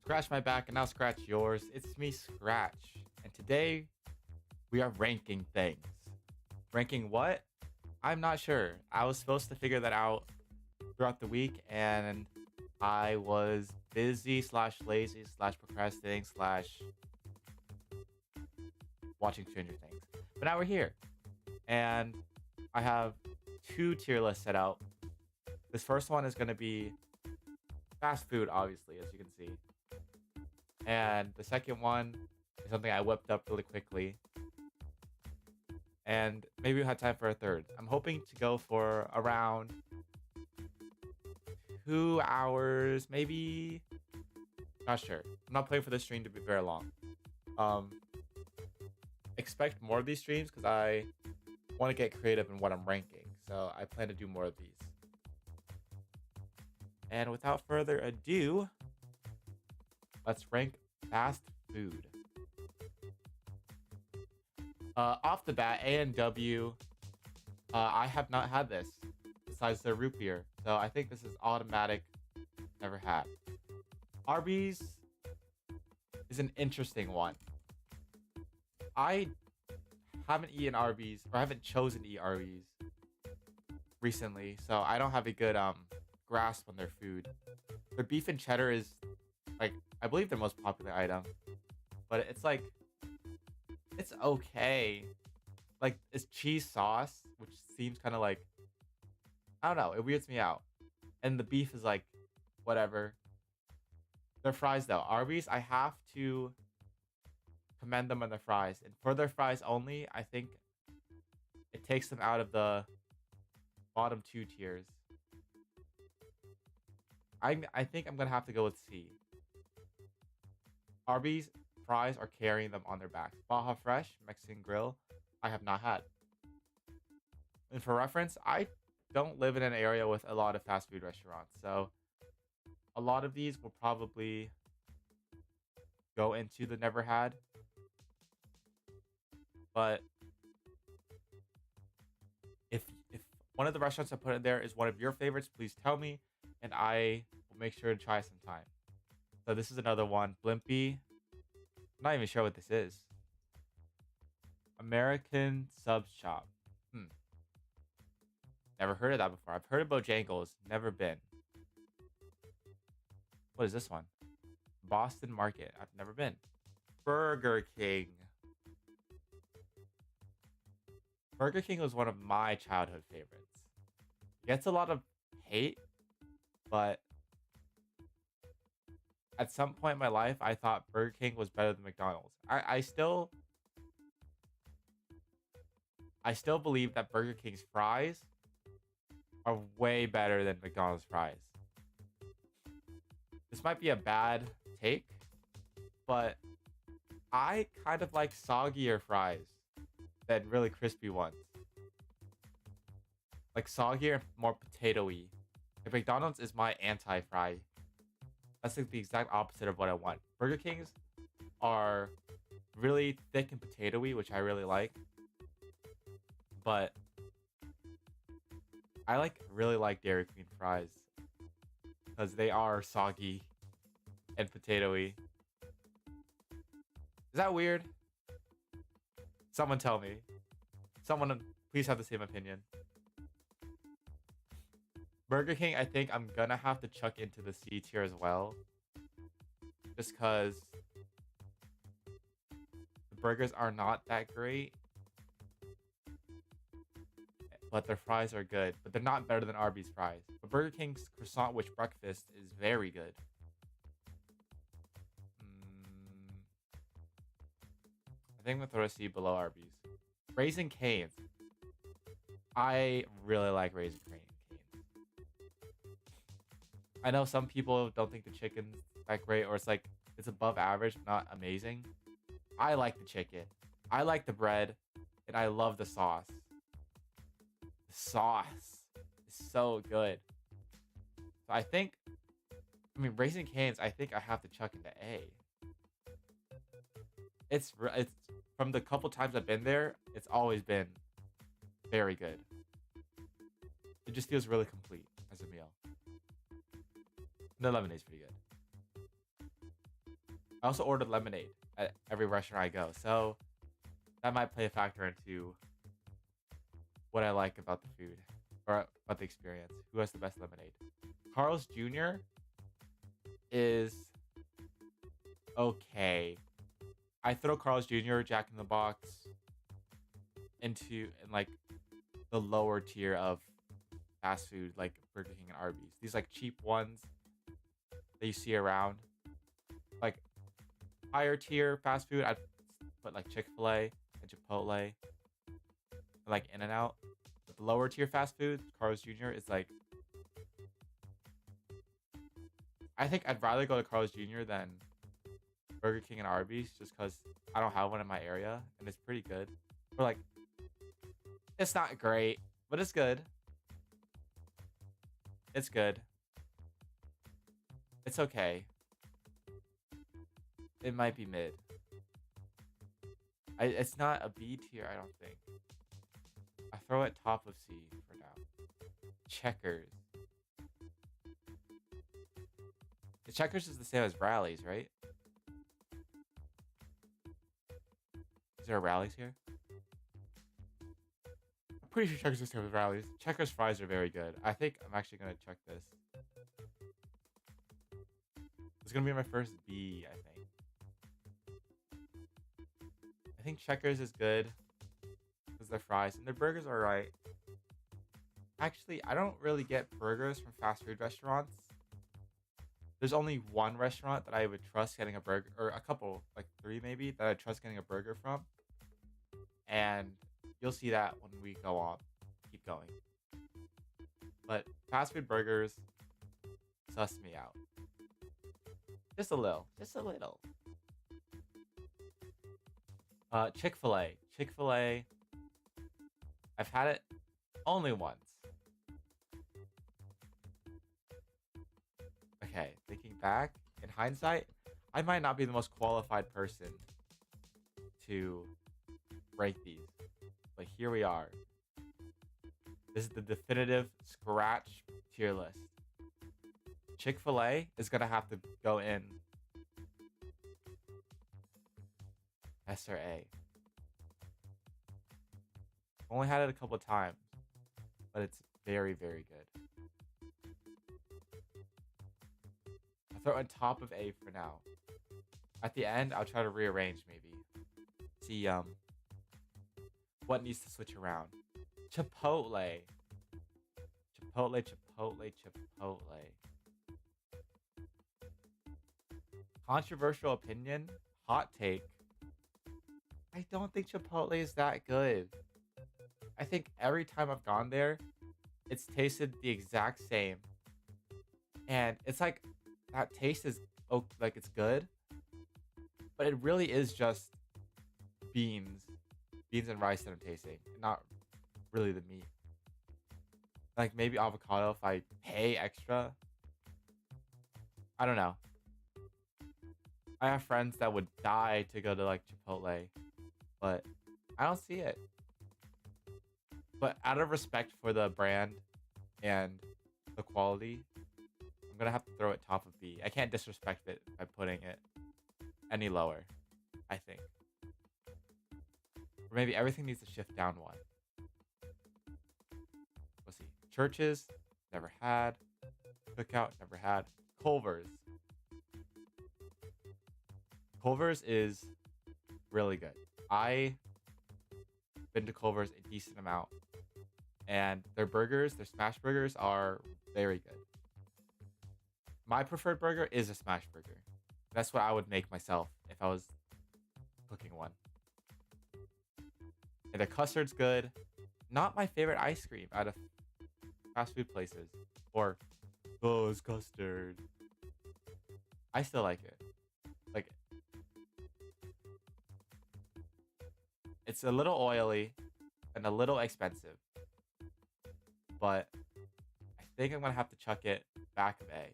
Scratch my back and I'll scratch yours. It's me, Scratch. And today we are ranking things. Ranking what? I'm not sure. I was supposed to figure that out throughout the week and I was busy slash lazy slash procrastinating slash watching Stranger Things. But now we're here. And I have two tier lists set out. This first one is going to be fast food, obviously, as you can see. And the second one is something I whipped up really quickly. And maybe we'll have time for a third. I'm hoping to go for around 2 hours, maybe. Not sure. I'm not planning for this stream to be very long. Expect more of these streams because I want to get creative in what I'm ranking. So I plan to do more of these. And without further ado, let's rank fast food. Off the bat, A&W, I have not had this besides the root beer. So I think this is automatic, never had. Arby's is an interesting one. I haven't eaten Arby's, or I haven't chosen to eat Arby's recently, so I don't have a good grasp on their food. Their beef and cheddar is like, I believe their most popular item, but it's like, it's okay. Like, it's cheese sauce, which seems kind of like, I don't know, it weirds me out. And the beef is like, whatever. Their fries though, Arby's, I have to commend them on their fries. And for their fries only, I think it takes them out of the bottom two tiers. I think I'm gonna have to go with C. Arby's fries are carrying them on their backs. Baja Fresh Mexican Grill, I have not had. And for reference, I don't live in an area with a lot of fast food restaurants, so a lot of these will probably go into the never had. But if one of the restaurants I put in there is one of your favorites, please tell me, and I will make sure to try sometime. So this is another one, Blimpie. I'm not even sure what this is. American Sub Shop. Never heard of that before. I've heard of Bojangles, never been. What is this one? Boston Market. I've never been. Burger King. Burger King was one of my childhood favorites. It gets a lot of hate, but at some point in my life, I thought Burger King was better than McDonald's. I still believe that Burger King's fries are way better than McDonald's fries. This might be a bad take, but I kind of like soggier fries than really crispy ones. Like soggier, more potatoey. Like McDonald's is my anti-fry. That's like the exact opposite of what I want. Burger King's are really thick and potatoey, which I really like. But I really like Dairy Queen fries because they are soggy and potatoey. Is that weird? Someone tell me. Someone please have the same opinion. Burger King, I think I'm gonna have to chuck into the C tier as well. Just because the burgers are not that great. But their fries are good. But they're not better than Arby's fries. But Burger King's croissant witch breakfast is very good. I think I'm gonna throw a C below Arby's. Raising Cane's. I really like Raising Cane's. I know some people don't think the chicken's that great, or it's above average, not amazing. I like the chicken. I like the bread, and I love the sauce. The sauce is so good. So Raising Cane's, I think I have to chuck into A. It's from the couple times I've been there, it's always been very good. It just feels really complete as a meal. The lemonade's pretty good. I also ordered lemonade at every restaurant I go, so that might play a factor into what I like about the food or about the experience. Who has the best lemonade? Carl's Jr. is okay. I throw Carl's Jr., Jack in the Box in like the lower tier of fast food, like Burger King and Arby's. These like cheap ones that you see around. Like higher tier fast food, I'd put like Chick-fil-A and Chipotle and like In-N-Out. But the lower tier fast food, Carl's Jr. is like, I think I'd rather go to Carl's Jr. than Burger King and Arby's just because I don't have one in my area and it's pretty good. But like, it's not great, but it's good. It's good. It's okay. It might be mid. It's not a B tier, I don't think. I throw it top of C for now. Checkers. The Checkers is the same as Rallies, right? Is there a Rallies here? I'm pretty sure Checkers is the same as Rallies. Checkers fries are very good. I think I'm actually gonna check this. It's gonna be my first B, I think. I think Checkers is good because their fries and their burgers are right. Actually, I don't really get burgers from fast food restaurants. There's only one restaurant that I would trust getting a burger, or a couple, like 3 maybe, that I trust getting a burger from. And you'll see that when we go on. Keep going. But fast food burgers suss me out. Just a little. Just a little. Chick-fil-A. Chick-fil-A. I've had it only once. Okay, thinking back, in hindsight, I might not be the most qualified person to rate these. But here we are. This is the definitive scratch tier list. Chick-fil-A is going to have to go in S or A. Only had it a couple of times, but it's very, very good. I'll throw it on top of A for now. At the end, I'll try to rearrange maybe. See what needs to switch around. Chipotle. Chipotle, Chipotle, Chipotle. Controversial opinion, hot take. I don't think Chipotle is that good. I think every time I've gone there, it's tasted the exact same. And it's like, that taste is, like it's good. But it really is just beans and rice that I'm tasting, not really the meat. Like maybe avocado if I pay extra. I don't know. I have friends that would die to go to like Chipotle, but I don't see it. But out of respect for the brand and the quality, I'm gonna have to throw it top of B. I can't disrespect it by putting it any lower, I think. Or maybe everything needs to shift down one. Let's see. Churches, never had. Cookout, never had. Culver's. Culver's is really good. I've been to Culver's a decent amount. And their burgers, their smash burgers are very good. My preferred burger is a smash burger. That's what I would make myself if I was cooking one. And the custard's good. Not my favorite ice cream out of fast food places. Or, oh, it's custard. I still like it. Like, it's a little oily and a little expensive. But I think I'm going to have to chuck it back of A.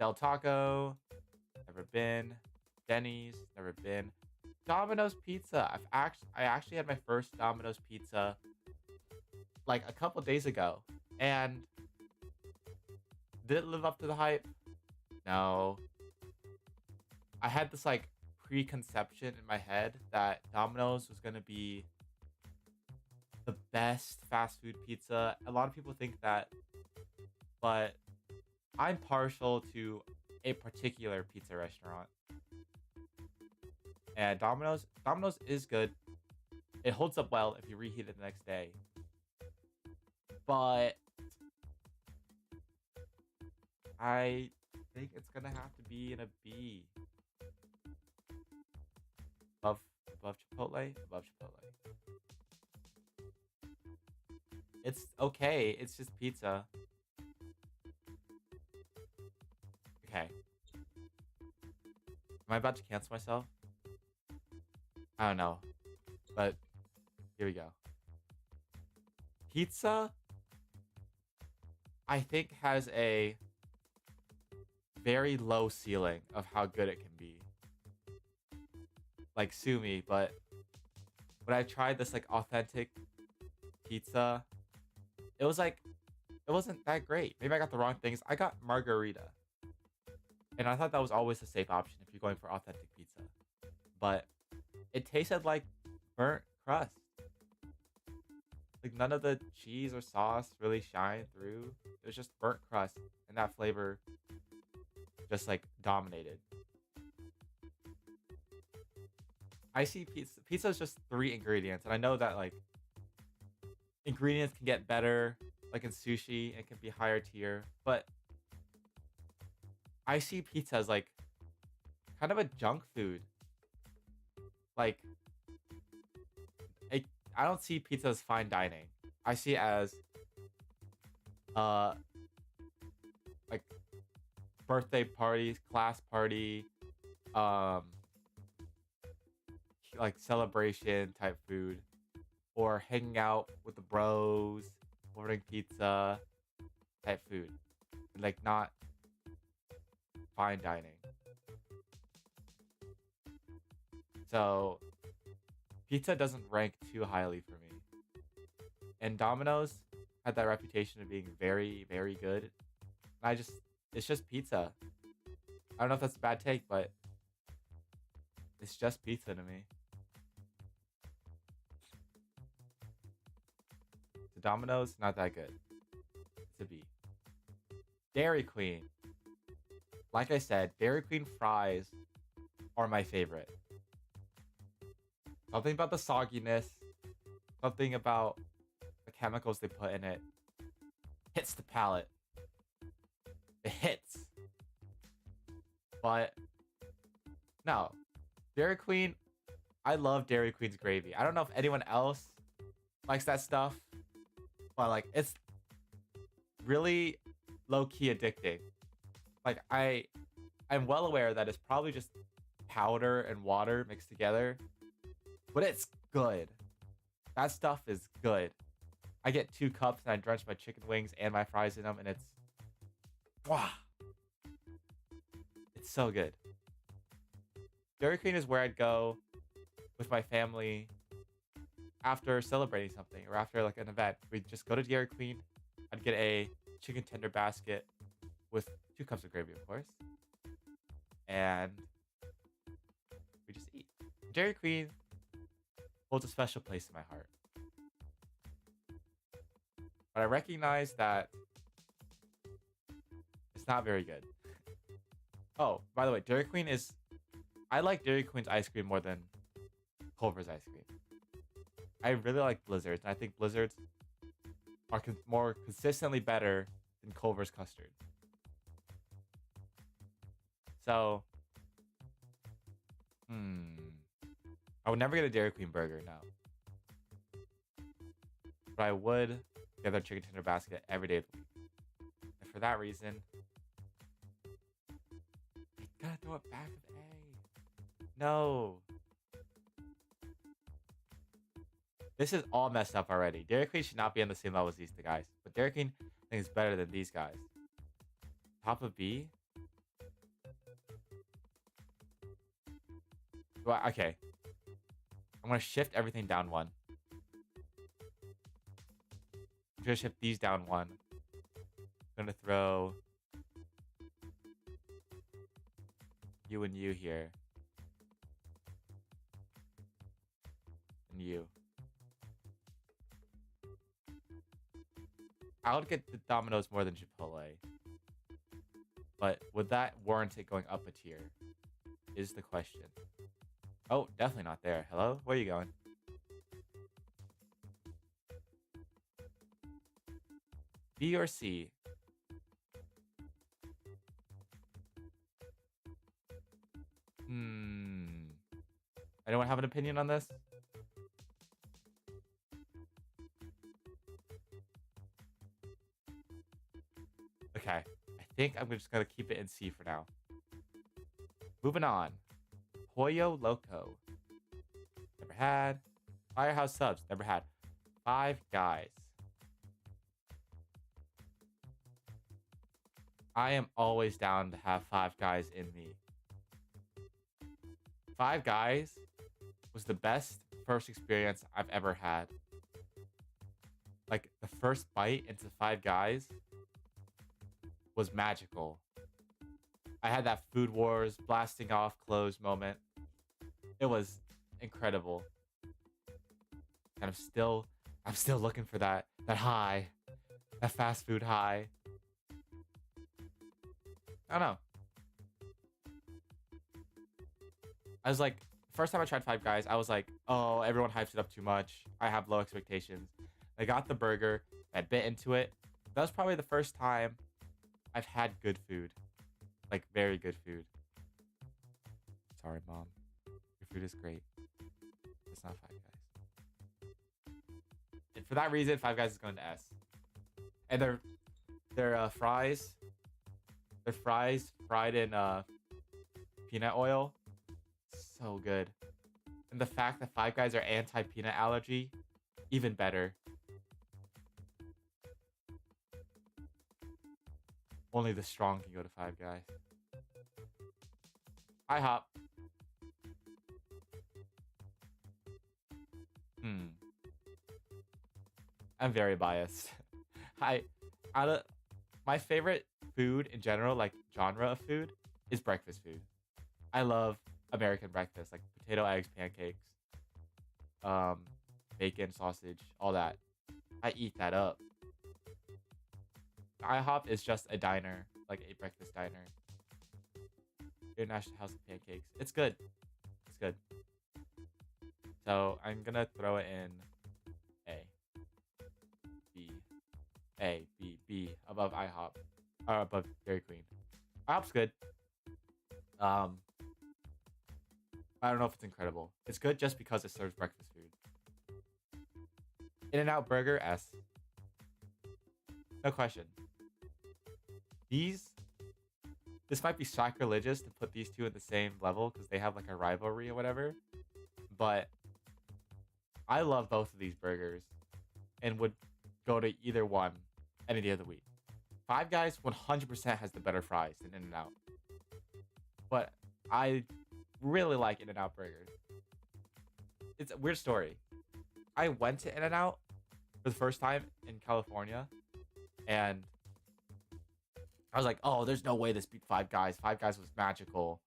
Del Taco, never been. Denny's, never been. Domino's Pizza. I actually had my first Domino's Pizza like a couple days ago. And did it live up to the hype? No. I had this like preconception in my head that Domino's was gonna be the best fast food pizza. A lot of people think that, but I'm partial to a particular pizza restaurant. And Domino's is good. It holds up well if you reheat it the next day. But I think it's gonna have to be in a B. Above above Chipotle? Above Chipotle. It's okay. It's just pizza. Okay. Am I about to cancel myself? I don't know. But here we go. Pizza, I think, has a very low ceiling of how good it can be. Like, sue me, but when I tried this, like, authentic pizza, it was like, it wasn't that great. Maybe I got the wrong things. I got margarita. And I thought that was always a safe option if you're going for authentic pizza. But it tasted like burnt crust. Like none of the cheese or sauce really shined through. It was just burnt crust, and that flavor just like dominated. I see pizza. Pizza is just 3 ingredients, and I know that like ingredients can get better. Like in sushi, it can be higher tier, but I see pizza as like kind of a junk food. Like I don't see pizza as fine dining. I see it as uh like birthday parties, class party, um like celebration type food, or hanging out with the bros, ordering pizza type food. Like not fine dining. So pizza doesn't rank too highly for me. And Domino's had that reputation of being very, very good. It's just pizza. I don't know if that's a bad take, but it's just pizza to me. So Domino's, not that good. It's a B. Dairy Queen. Like I said, Dairy Queen fries are my favorite. Something about the sogginess, something about the chemicals they put in it hits the palate. It hits. But no, Dairy Queen, I love Dairy Queen's gravy. I don't know if anyone else likes that stuff, but like it's really low-key addicting. Like I'm well aware that it's probably just powder and water mixed together, but it's good. That stuff is good. I get 2 cups and I drench my chicken wings and my fries in them, and it's wow. It's so good. Dairy Queen is where I'd go with my family after celebrating something or after like an event. We'd just go to Dairy Queen. I'd get a chicken tender basket with 2 cups of gravy, of course. And we just eat. Dairy Queen holds a special place in my heart. But I recognize that it's not very good. Oh, by the way, Dairy Queen is... I like Dairy Queen's ice cream more than Culver's ice cream. I really like Blizzards, and I think Blizzards are more consistently better than Culver's custard. So, I would never get a Dairy Queen burger, no. But I would get their chicken tender basket every day of the week. And for that reason, I gotta throw it back with A. No. This is all messed up already. Dairy Queen should not be on the same level as these two guys. But Dairy Queen, I think, is better than these guys. Top of B? Well, okay. I'm gonna shift everything down 1. I'm gonna shift these down 1. I'm gonna throw You and you here. And you. I would get the Domino's more than Chipotle. But would that warrant it going up a tier? Is the question. Oh, definitely not there. Hello? Where are you going? B or C? Anyone have an opinion on this? Okay. I think I'm just going to keep it in C for now. Moving on. Pollo Loco. Never had. Firehouse Subs. Never had. Five Guys. I am always down to have Five Guys in me. Five Guys was the best first experience I've ever had. Like, the first bite into Five Guys was magical. I had that Food Wars blasting off clothes moment. It was incredible. And I'm still looking for that high. That fast food high. I don't know. I was like, first time I tried Five Guys, I was like, oh, everyone hypes it up too much. I have low expectations. I got the burger. I bit into it. That was probably the first time I've had good food. Like, very good food. Sorry, Mom. Your food is great. It's not Five Guys. And for that reason, Five Guys is going to S. And their fries... Their fries fried in peanut oil. So good. And the fact that Five Guys are anti-peanut allergy, even better. Only the strong can go to Five Guys. IHOP. I'm very biased. My favorite food in general, like genre of food, is breakfast food. I love American breakfast, like potato, eggs, pancakes, bacon, sausage, all that. I eat that up. IHOP is just a diner, like a breakfast diner. International House of Pancakes. It's good. It's good. So I'm gonna throw it in A. B. A, B, B, above IHOP. Or above Dairy Queen. IHOP's good. I don't know if it's incredible. It's good just because it serves breakfast food. In-N-Out Burger, S. No question. This might be sacrilegious to put these two at the same level because they have like a rivalry or whatever. But I love both of these burgers and would go to either one any day of the week. Five Guys 100% has the better fries than In-N-Out. But I really like In-N-Out burgers. It's a weird story. I went to In-N-Out for the first time in California, and I was like, oh, there's no way this beat Five Guys. Five Guys was magical.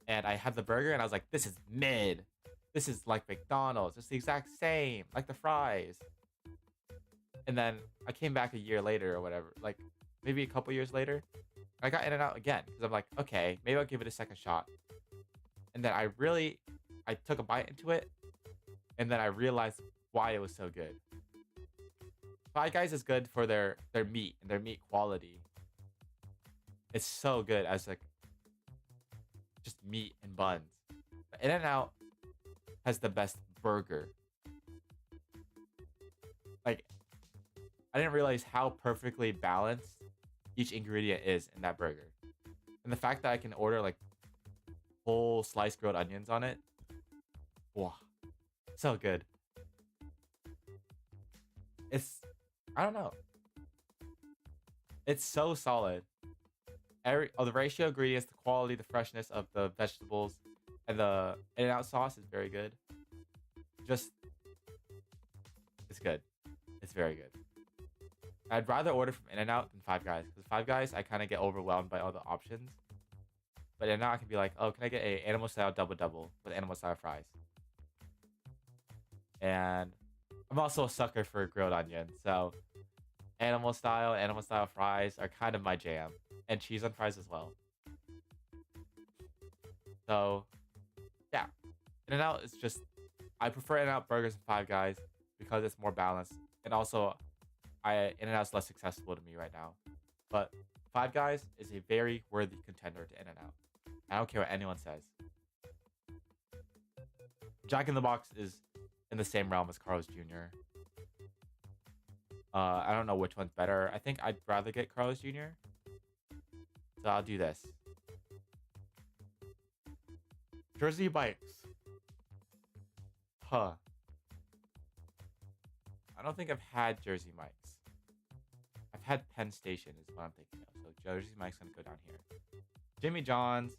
And I had the burger, and I was like, this is mid. This is like McDonald's. It's the exact same, like the fries. And then I came back a year later or whatever, like maybe a couple years later. I got In-N-Out again because I'm like, okay, maybe I'll give it a second shot. And then I took a bite into it, and then I realized why it was so good. Five Guys is good for their meat and their meat quality. It's so good as like just meat and buns. But In-N-Out has the best burger. Like, I didn't realize how perfectly balanced each ingredient is in that burger. And the fact that I can order like whole sliced grilled onions on it. Wow. So good. I don't know. It's so solid. The ratio of ingredients, the quality, the freshness of the vegetables, and the In-N-Out sauce is very good. It's good. It's very good. I'd rather order from In-N-Out than Five Guys. Because Five Guys, I kind of get overwhelmed by all the options. But then now I can be like, oh, can I get a animal style double double with animal style fries? And I'm also a sucker for grilled onion, so animal style fries are kind of my jam, and cheese on fries as well. So yeah, In-N-Out is just I prefer In-N-Out burgers and Five Guys because it's more balanced, and also In-N-Out's less accessible to me right now. But Five Guys is a very worthy contender to In-N-Out. I don't care what anyone says. Jack in the Box is in the same realm as Carl's Jr. I don't know which one's better. I think I'd rather get Carl's Jr. So I'll do this. Jersey Mike's. Huh. I don't think I've had Jersey Mike's. I've had Penn Station is what I'm thinking of. So Jersey Mike's gonna go down here. Jimmy John's.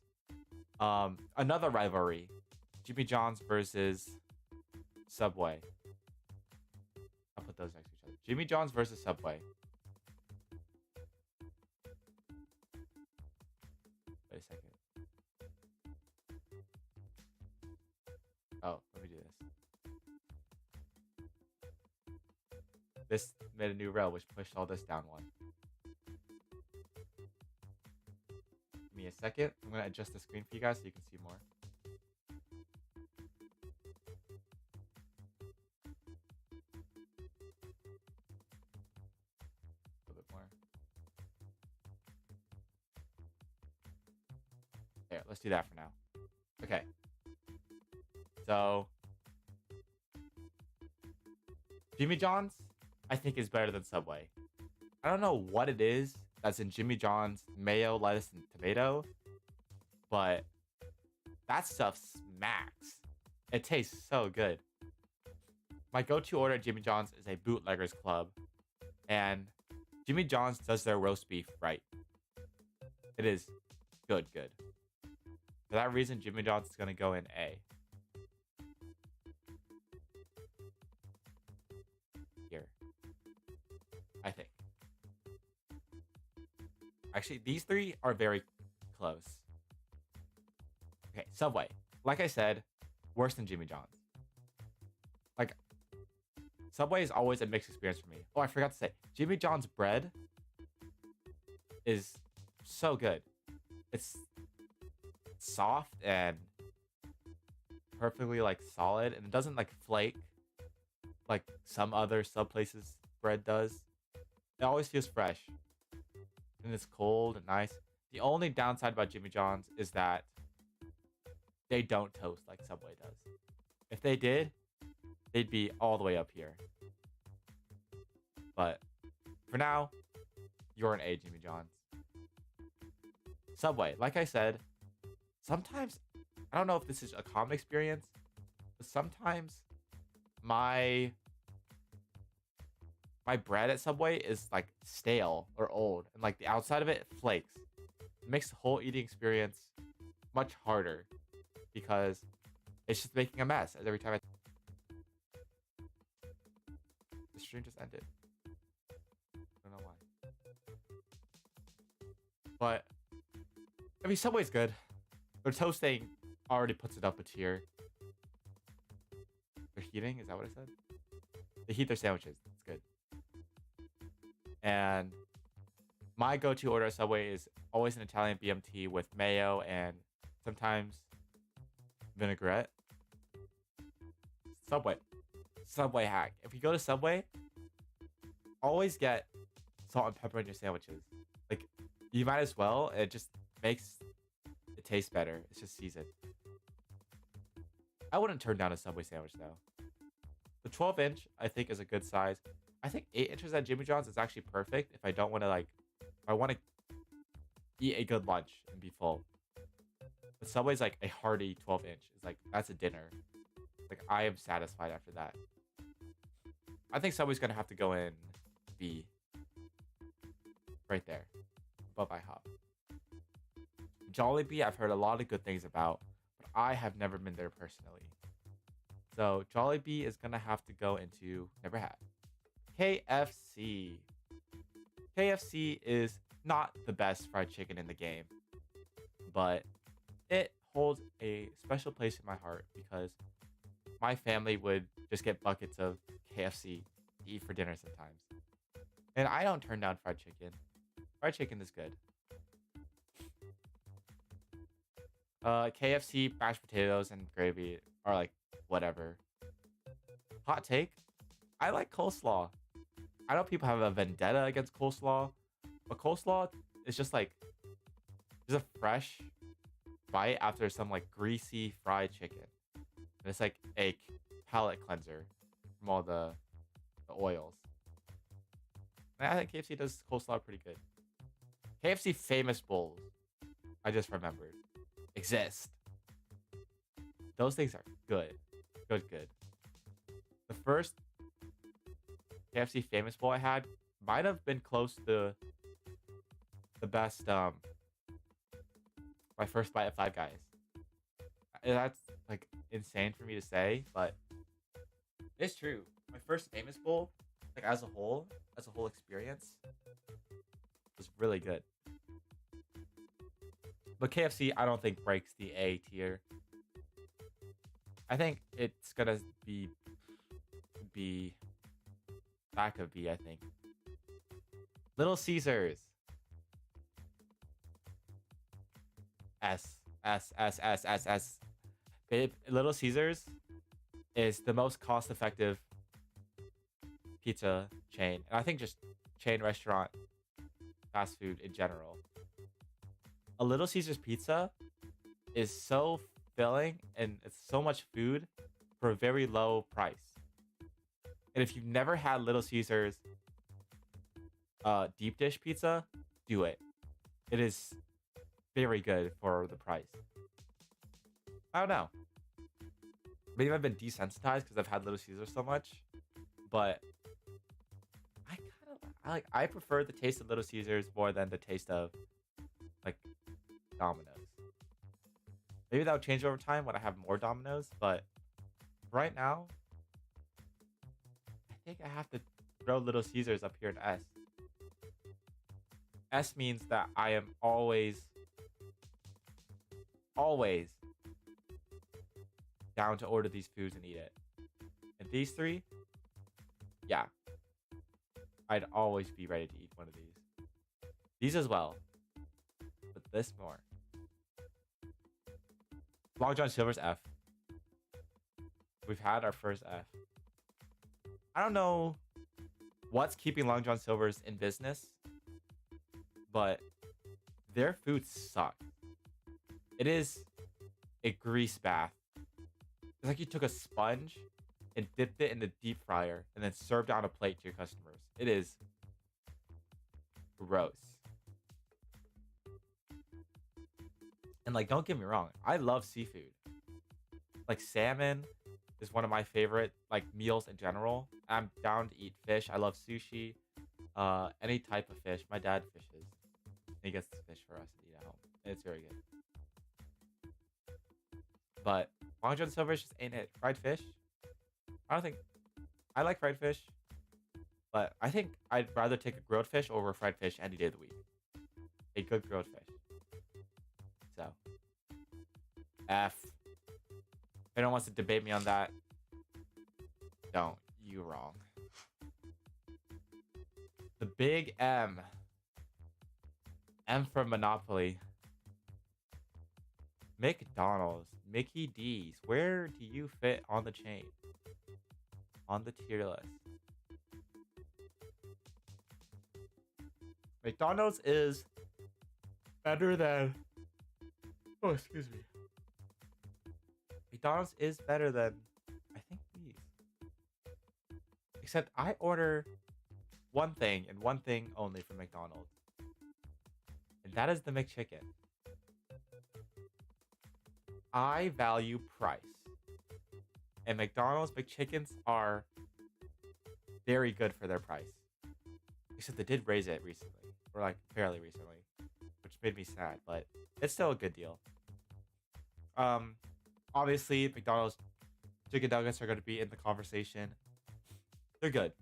Another rivalry. Jimmy John's versus Subway. I'll put those next to each other. Jimmy John's versus Subway. Wait a second. Oh, let me do this. This made a new rail, which pushed all this down one. Give me a second. I'm going to adjust the screen for you guys so you can see more. A little bit more. There, let's do that for now. Okay. So, Jimmy John's, I think, is better than Subway. I don't know what it is that's in Jimmy John's mayo, lettuce, and tomato, but that stuff smacks. It tastes so good. My go-to order at Jimmy John's is a Bootleggers Club, and Jimmy John's does their roast beef right. It is good. For that reason, Jimmy John's is going to go in A. Here. I think. Actually, these three are very close. Okay, Subway. Like I said, worse than Jimmy John's. Like, Subway is always a mixed experience for me. Oh, I forgot to say, Jimmy John's bread is so good. It's soft and perfectly like solid, and it doesn't like flake like some other sub places bread does. It always feels fresh, and it's cold and nice. The only downside about Jimmy John's is that they don't toast like Subway does. If they did, they'd be all the way up here. But for now, you're an A, Jimmy John's. Subway, like I said, sometimes, I don't know if this is a common experience, but sometimes my bread at Subway is like stale or old, and like the outside of it flakes. It makes the whole eating experience much harder because it's just making a mess every time the stream just ended. I don't know why. But I mean, Subway's good. Their toasting already puts it up a tier. They're heating? Is that what I said? They heat their sandwiches. It's good. And my go-to order at Subway is always an Italian BMT with mayo and sometimes vinaigrette. Subway hack. If you go to Subway, always get salt and pepper in your sandwiches. Like, you might as well. It just makes it taste better. It's just seasoned. I wouldn't turn down a Subway sandwich though. The 12-inch I think is a good size. I think 8 inches at Jimmy John's is actually perfect if I don't want to if I want to eat a good lunch and be full. But Subway's like a hearty 12-inch. It's like, that's a dinner. Like, I am satisfied after that. I think Subway's gonna have to go in B. Right there. Above IHOP. Jollibee, I've heard a lot of good things about, but I have never been there personally. So Jollibee is gonna have to go into never had. KFC. KFC is not the best fried chicken in the game, but it holds a special place in my heart because my family would just get buckets of KFC to eat for dinner sometimes. And I don't turn down fried chicken. Fried chicken is good. KFC, mashed potatoes, and gravy are like whatever. Hot take, I like coleslaw. I know people have a vendetta against coleslaw, but coleslaw is just like just a fresh bite after some like greasy fried chicken. And it's like a palate cleanser from all the oils. And I think KFC does coleslaw pretty good. KFC famous bowls, I just remembered, exist. Those things are good. Good. The first KFC famous bowl I had might have been close to the best my first bite of Five Guys. And that's like insane for me to say, but it's true. My first famous bowl, like as a whole experience, was really good. But KFC, I don't think breaks the A tier. I think it's gonna be B, back of B. I think. Little Caesars. S. Babe, Little Caesars is the most cost-effective pizza chain, and I think just chain restaurant, fast food in general. A Little Caesars pizza is so filling and it's so much food for a very low price. And if you've never had Little Caesars deep dish pizza, do it. It is very good for the price. I don't know. Maybe I've been desensitized because I've had Little Caesars so much, but I prefer the taste of Little Caesars more than the taste of like Domino's. Maybe that'll change over time when I have more Domino's, but right now, I think I have to throw Little Caesars up here in S. S means that I am always down to order these foods and eat it. And these three, yeah, I'd always be ready to eat one of these. These as well, but this more. Long John Silver's F. We've had our first F. I don't know what's keeping Long John Silver's in business, but their food sucks. It is a grease bath. It's like you took a sponge and dipped it in the deep fryer and then served on a plate to your customers. It is gross. And like, don't get me wrong, I love seafood. Like salmon is one of my favorite like meals in general. I'm down to eat fish. I love sushi. Any type of fish. My dad fishes. He gets the fish for us to eat at home. And it's very good. But Long John Silver's just ain't it. Fried fish? I don't think... I like fried fish. But I think I'd rather take a grilled fish over a fried fish any day of the week. A good grilled fish. So. F. If anyone wants to debate me on that, don't. You wrong. The big M. M for Monopoly. McDonald's. Mickey D's. Where do you fit on the chain? On the tier list. McDonald's is better than... Oh, excuse me. McDonald's is better than, I think, these. Except I order one thing and one thing only from McDonald's. And that is the McChicken. I value price. And McDonald's McChickens are very good for their price. Except they did raise it recently. Or like fairly recently. Which made me sad, but it's still a good deal. Obviously, McDonald's chicken nuggets are going to be in the conversation. They're good.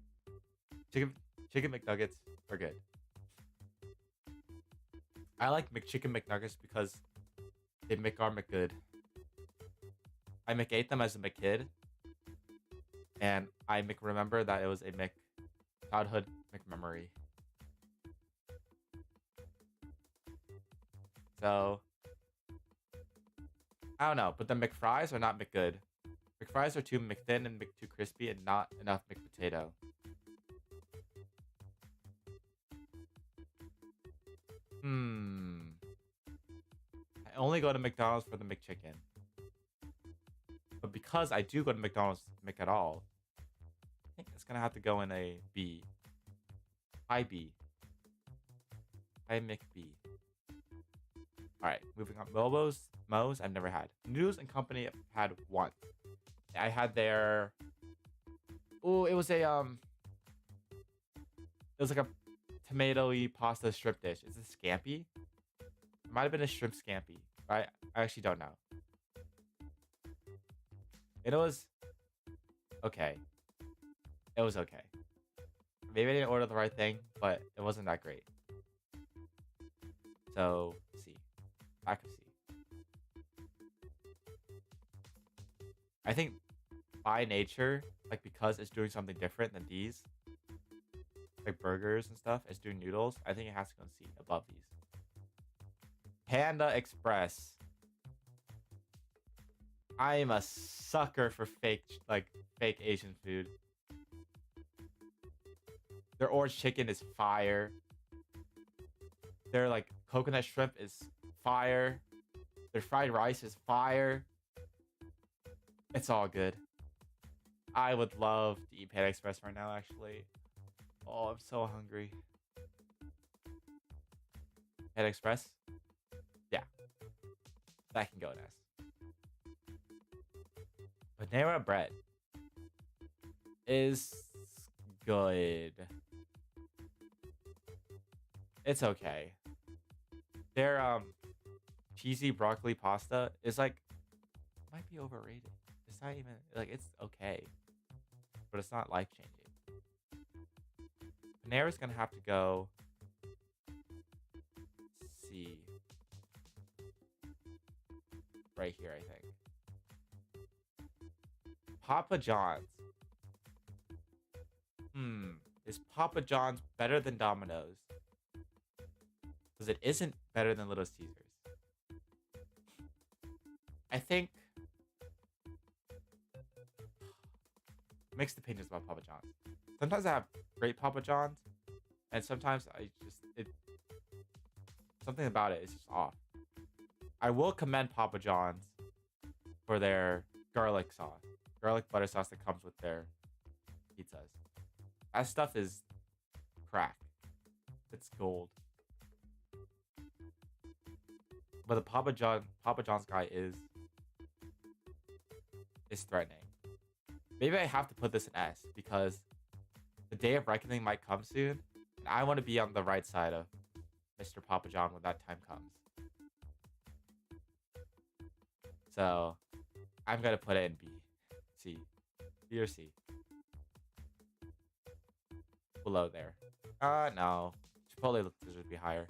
Chicken McNuggets are good. I like McChicken McNuggets because They make our McGood. I McAte them as a McKid, and I remember that it was a Mc childhood McMemory. So I don't know, but the McFries are not McGood. McFries are too McThin and too crispy, and not enough McPotato. I only go to McDonald's for the McChicken. But because I do go to McDonald's Mc at all, I think it's gonna have to go in a B. High B. High McB. Alright, moving on. Moe's I've never had. Noodles and Company I've had once. I had their... Oh, it was a it was like a tomato-y pasta shrimp dish. Is it scampi? It might have been a shrimp scampi. I actually don't know. It was okay. It was okay. Maybe I didn't order the right thing, but it wasn't that great. So, C. Back of C. I think by nature, like because it's doing something different than these, like burgers and stuff, it's doing noodles, I think it has to go in C above these. Panda Express. I am a sucker for fake Asian food. Their orange chicken is fire. Their like coconut shrimp is fire. Their fried rice is fire. It's all good. I would love to eat Panda Express right now, actually. Oh, I'm so hungry. Panda Express? Yeah. That can go in S. Panera Bread is good. It's okay. Their cheesy broccoli pasta is like might be overrated. It's not even like it's okay, but it's not life changing. Panera's gonna have to go C. Right here, I think. Papa John's. Is Papa John's better than Domino's? Because it isn't better than Little Caesars. I think mixed opinions about Papa John's. Sometimes I have great Papa John's, and sometimes something about it is just off. I will commend Papa John's for their garlic sauce, garlic butter sauce that comes with their pizzas. That stuff is crack. It's gold. But the Papa John's guy is threatening. Maybe I have to put this in S because the day of reckoning might come soon, and I want to be on the right side of Mr. Papa John when that time comes. So I'm gonna put it in B. C. B or C. Below there. No. Chipotle should be higher.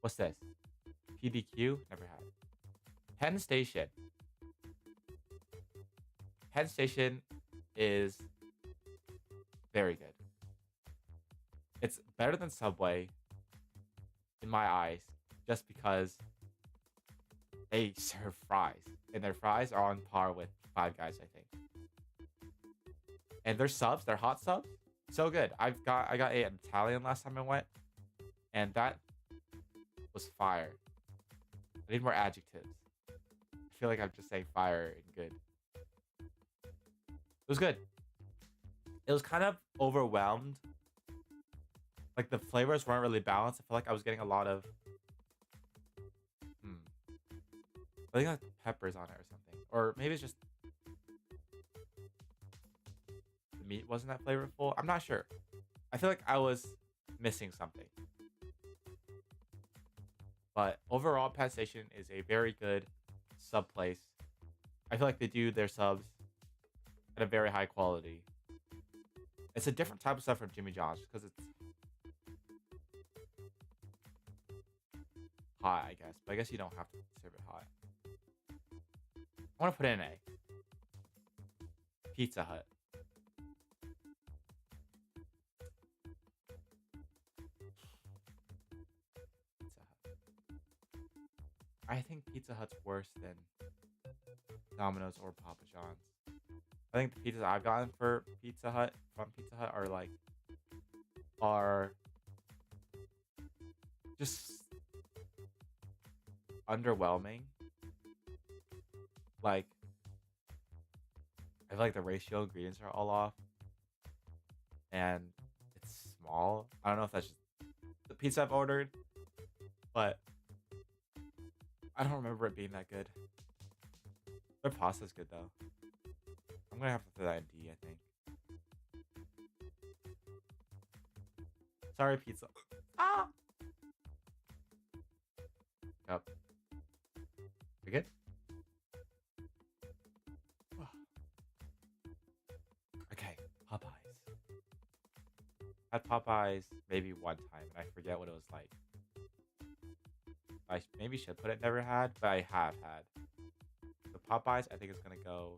What's this? PDQ? Never had. Penn Station. Penn Station is very good. It's better than Subway in my eyes just because they serve fries. And their fries are on par with Five Guys, I think. And their subs, their hot subs, so good. I got an Italian last time I went, and that was fire. I need more adjectives. I feel like I'm just saying fire and good. It was good. It was kind of overwhelmed. Like the flavors weren't really balanced. I feel like I was getting a lot of I think like peppers on it or something. Or maybe it's just the meat wasn't that flavorful. I'm not sure. I feel like I was missing something. But overall, Penn Station is a very good sub place. I feel like they do their subs at a very high quality. It's a different type of stuff from Jimmy John's because it's hot, I guess. But I guess you don't have to serve it hot. I want to put in an A. Pizza Hut. Pizza Hut. I think Pizza Hut's worse than Domino's or Papa John's. I think the pizzas I've gotten for Pizza Hut from Pizza Hut are just underwhelming. Like, I feel like the ratio ingredients are all off, and it's small. I don't know if that's just the pizza I've ordered, but I don't remember it being that good. Their pasta's good though. I'm gonna have to throw that in D, I think. Sorry, pizza. Ah! Yep. We good? Okay, Popeyes. Had Popeyes maybe one time, and I forget what it was like. I maybe should put it never had, but I have had. The Popeyes, I think it's gonna go.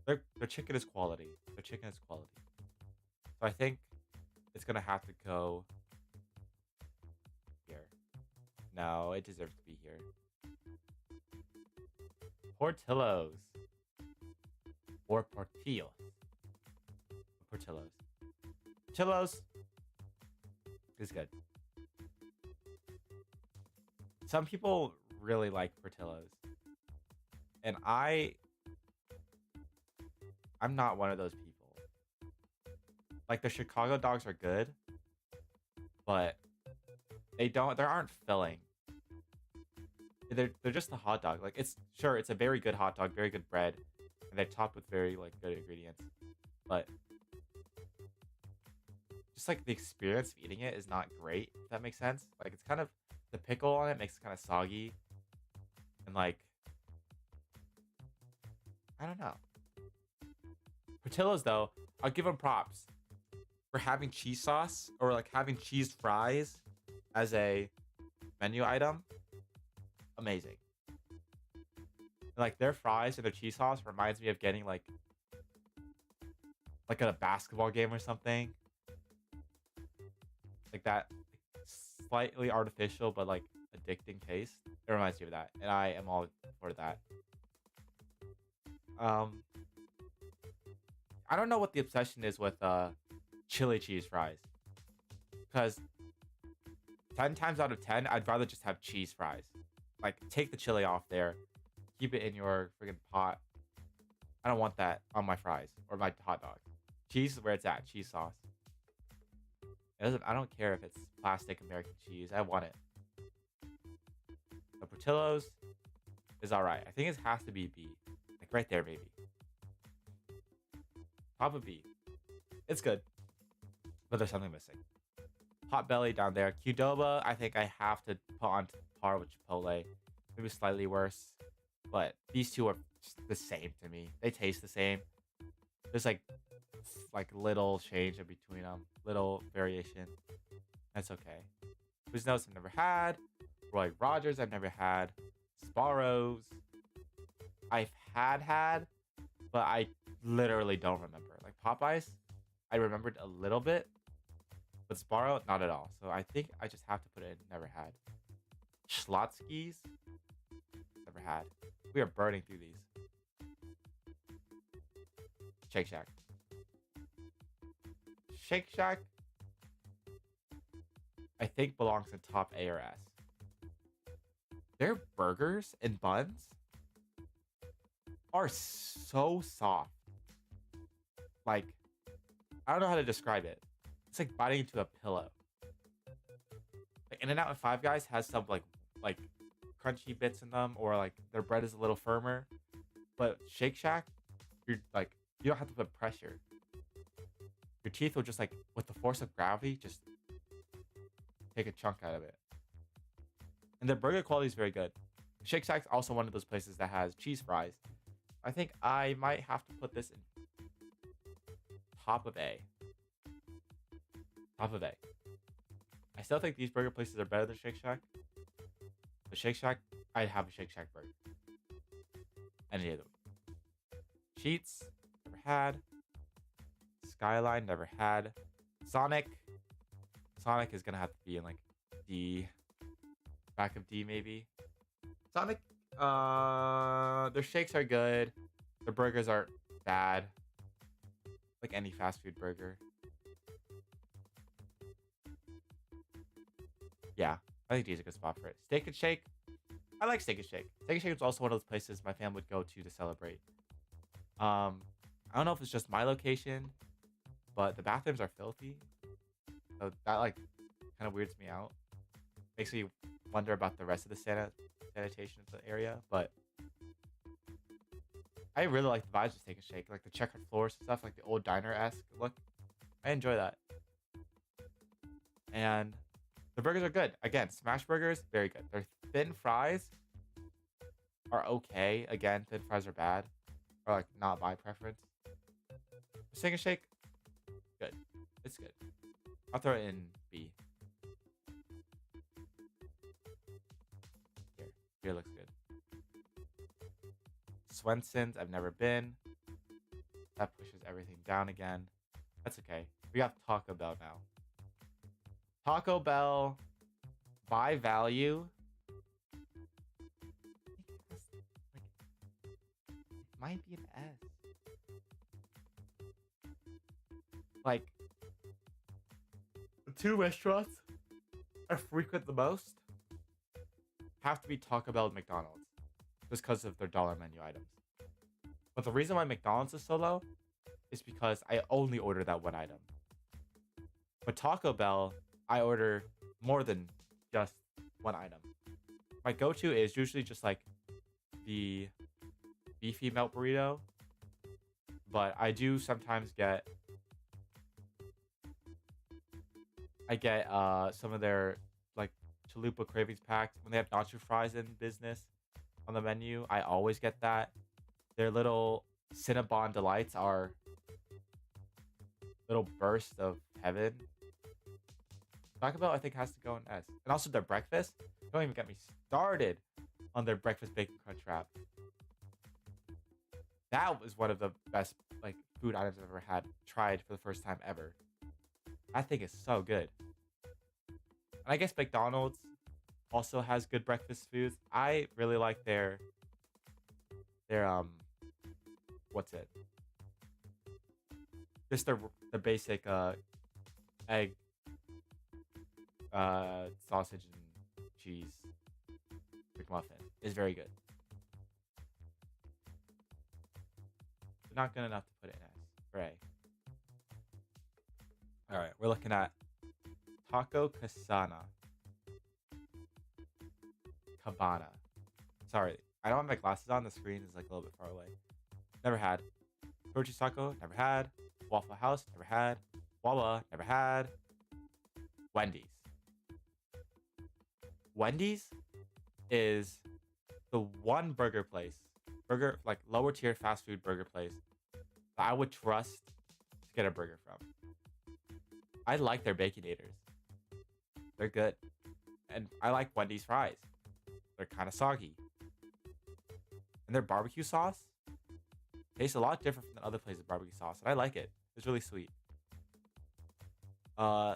Their chicken is quality. Their chicken is quality. So I think it's gonna have to go here. No, it deserves to be here. Portillo's. Or Portillos. Portillo's. Portillo's is good. Some people really like Portillo's. And I'm not one of those people. Like, the Chicago dogs are good, but they aren't filling. They're just a hot dog. Like, it's a very good hot dog, very good bread, and they're topped with very like good ingredients. But just like the experience of eating it is not great, if that makes sense. Like, it's kind of the pickle on it makes it kind of soggy. And like, I don't know. Portillo's though, I'll give them props for having cheese sauce or like having cheese fries as a menu item. Amazing. And, like, their fries and their cheese sauce reminds me of getting like at a basketball game or something. Like that slightly artificial but like addicting taste. It reminds me of that. And I am all for that. I don't know what the obsession is with chili cheese fries. Because 10 times out of 10, I'd rather just have cheese fries. Like, take the chili off there. Keep it in your friggin' pot. I don't want that on my fries or my hot dog. Cheese is where it's at. Cheese sauce. I don't care if it's plastic American cheese. I want it. The Portillo's is alright. I think it has to be B. Like, right there, baby. Top of B. It's good. But there's something missing. Potbelly down there. Qdoba, I think I have to put on par with Chipotle. Maybe slightly worse. But these two are the same to me. They taste the same. There's like little change in between them. Little variation. That's okay. Quiznos I've never had. Roy Rogers I've never had. Sbarro's I've had, but I literally don't remember. Like Popeyes, I remembered a little bit. But Sbarro, not at all. So I think I just have to put it in never had. Schlotzsky's, never had. We are burning through these. Shake Shack. Shake Shack, I think belongs in top A or S. Their burgers and buns are so soft. Like, I don't know how to describe it. It's like biting into a pillow. Like In-N-Out and Five Guys has some like crunchy bits in them, or like their bread is a little firmer. But Shake Shack, you don't have to put pressure. Your teeth will just like, with the force of gravity, just take a chunk out of it. And the burger quality is very good. Shake Shack's also one of those places that has cheese fries. I think I might have to put this in top of A. Top of A. I still think these burger places are better than Shake Shack. The Shake Shack, I'd have a Shake Shack burger. Any of them. Sheets, never had. Skyline, never had. Sonic. Sonic is gonna have to be in like D, back of D maybe. Sonic, their shakes are good. Their burgers aren't bad. Like any fast food burger. Yeah, I think D's a good spot for it. Steak and Shake. I like Steak and Shake. Steak and Shake is also one of those places my family would go to celebrate. I don't know if it's just my location, but the bathrooms are filthy. So that like kind of weirds me out. Makes me wonder about the rest of the sanitation of the area, but I really like the vibes of Steak and Shake, like the checkered floors and stuff, like the old diner-esque look. I enjoy that. And the burgers are good. Again, smash burgers, very good. Their thin fries are okay. Again, thin fries are bad, or like not my preference. Steak and Shake, good. It's good. I'll throw it in B. Here looks good. Swenson's, I've never been. That pushes everything down again. That's okay. We got Taco Bell now. Taco Bell, by value, it might be an S. Like, the two restaurants I frequent the most have to be Taco Bell and McDonald's, just because of their dollar menu items. But the reason why McDonald's is so low is because I only order that one item. But Taco Bell, I order more than just one item. My go-to is usually just like the beefy melt burrito, but I do sometimes get some of their like chalupa cravings packs when they have nacho fries in business on the menu. I always get that. Their little Cinnabon delights are little bursts of heaven. Taco Bell, I think, has to go in S. And also their breakfast. Don't even get me started on their breakfast bacon crunch wrap. That was one of the best like food items I've ever tried for the first time ever. That thing is so good. And I guess McDonald's also has good breakfast foods. I really like their what's it? Just the basic egg sausage and cheese McMuffin is very good. But not good enough to put it in S for A. Alright, we're looking at Taco Cabana. Sorry, I don't have my glasses on. The screen is like a little bit far away. Never had. Torchy's Taco, never had. Waffle House, never had. Wawa, never had. Wendy's. Wendy's is the one burger like lower tier fast food burger place that I would trust to get a burger from. I like their Baconators. They're good. And I like Wendy's fries. They're kind of soggy. And their barbecue sauce tastes a lot different than other places' barbecue sauce. And I like it. It's really sweet. I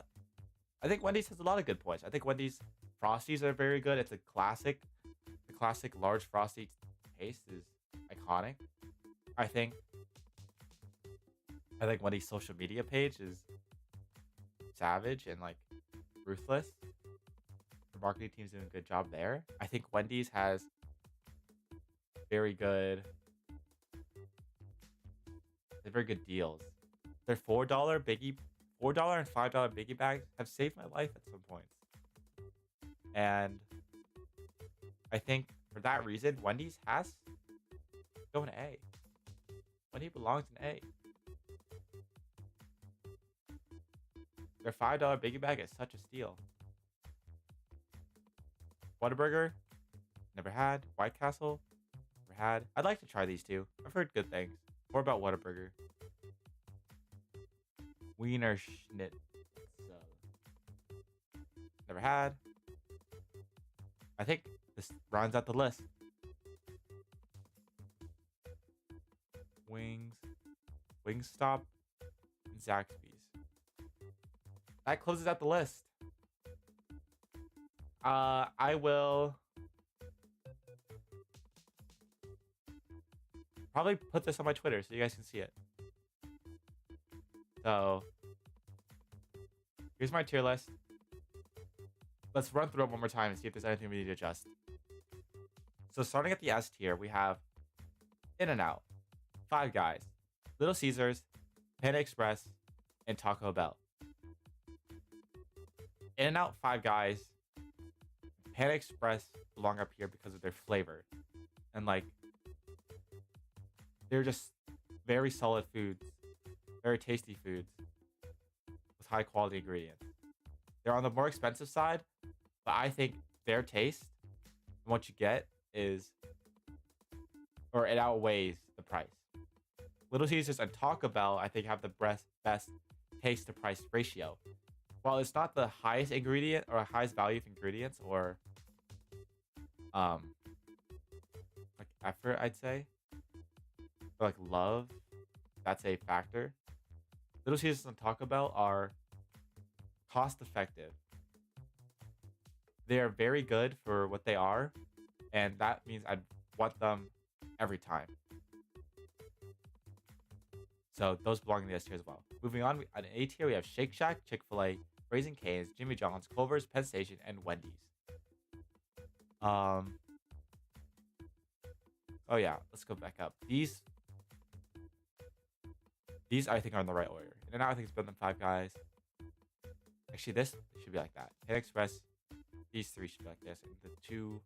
think Wendy's has a lot of good points. I think Wendy's Frosties are very good. It's a classic. The classic large Frosty taste is iconic. I think Wendy's social media page is savage and like ruthless. The marketing team's doing a good job there. I think Wendy's has very good deals. Their $4 and $5 biggie bags have saved my life at some points. And I think for that reason, Wendy's has to go in A. Wendy's belongs in A. Their $5 biggie bag is such a steal. Whataburger, never had. White Castle, never had. I'd like to try these two. I've heard good things. More about Whataburger. Wiener Schnitzel, never had. I think This rounds out the list. Wings, Wingstop, and Zaxby's. That closes out the list. I will probably put this on my Twitter so you guys can see it. So here's my tier list. Let's run through it one more time and see if there's anything we need to adjust. So starting at the S tier, we have In-N-Out, Five Guys, Little Caesars, Panda Express, and Taco Bell. In-N-Out, Five Guys, Panda Express belong up here because of their flavor. And like, they're just very solid foods, very tasty foods with high quality ingredients. They're on the more expensive side, but I think their taste and what you get is, or it outweighs the price. Little Caesars and Taco Bell, I think, have the best taste to price ratio. While it's not the highest ingredient or highest value of ingredients or like effort, I'd say, or like love, that's a factor. Little Caesars and Taco Bell are cost effective. They are very good for what they are, and that means I'd want them every time. So those belong in the S tier as well. Moving on, at A tier we have Shake Shack, Chick-fil-A, Raising Cane's, Jimmy John's, Culver's, Penn Station, and Wendy's. Oh yeah, let's go back up. These I think are in the right order. And now I think it's better than Five Guys. Actually, this should be like that. Panda Express, these three should be like this, and the two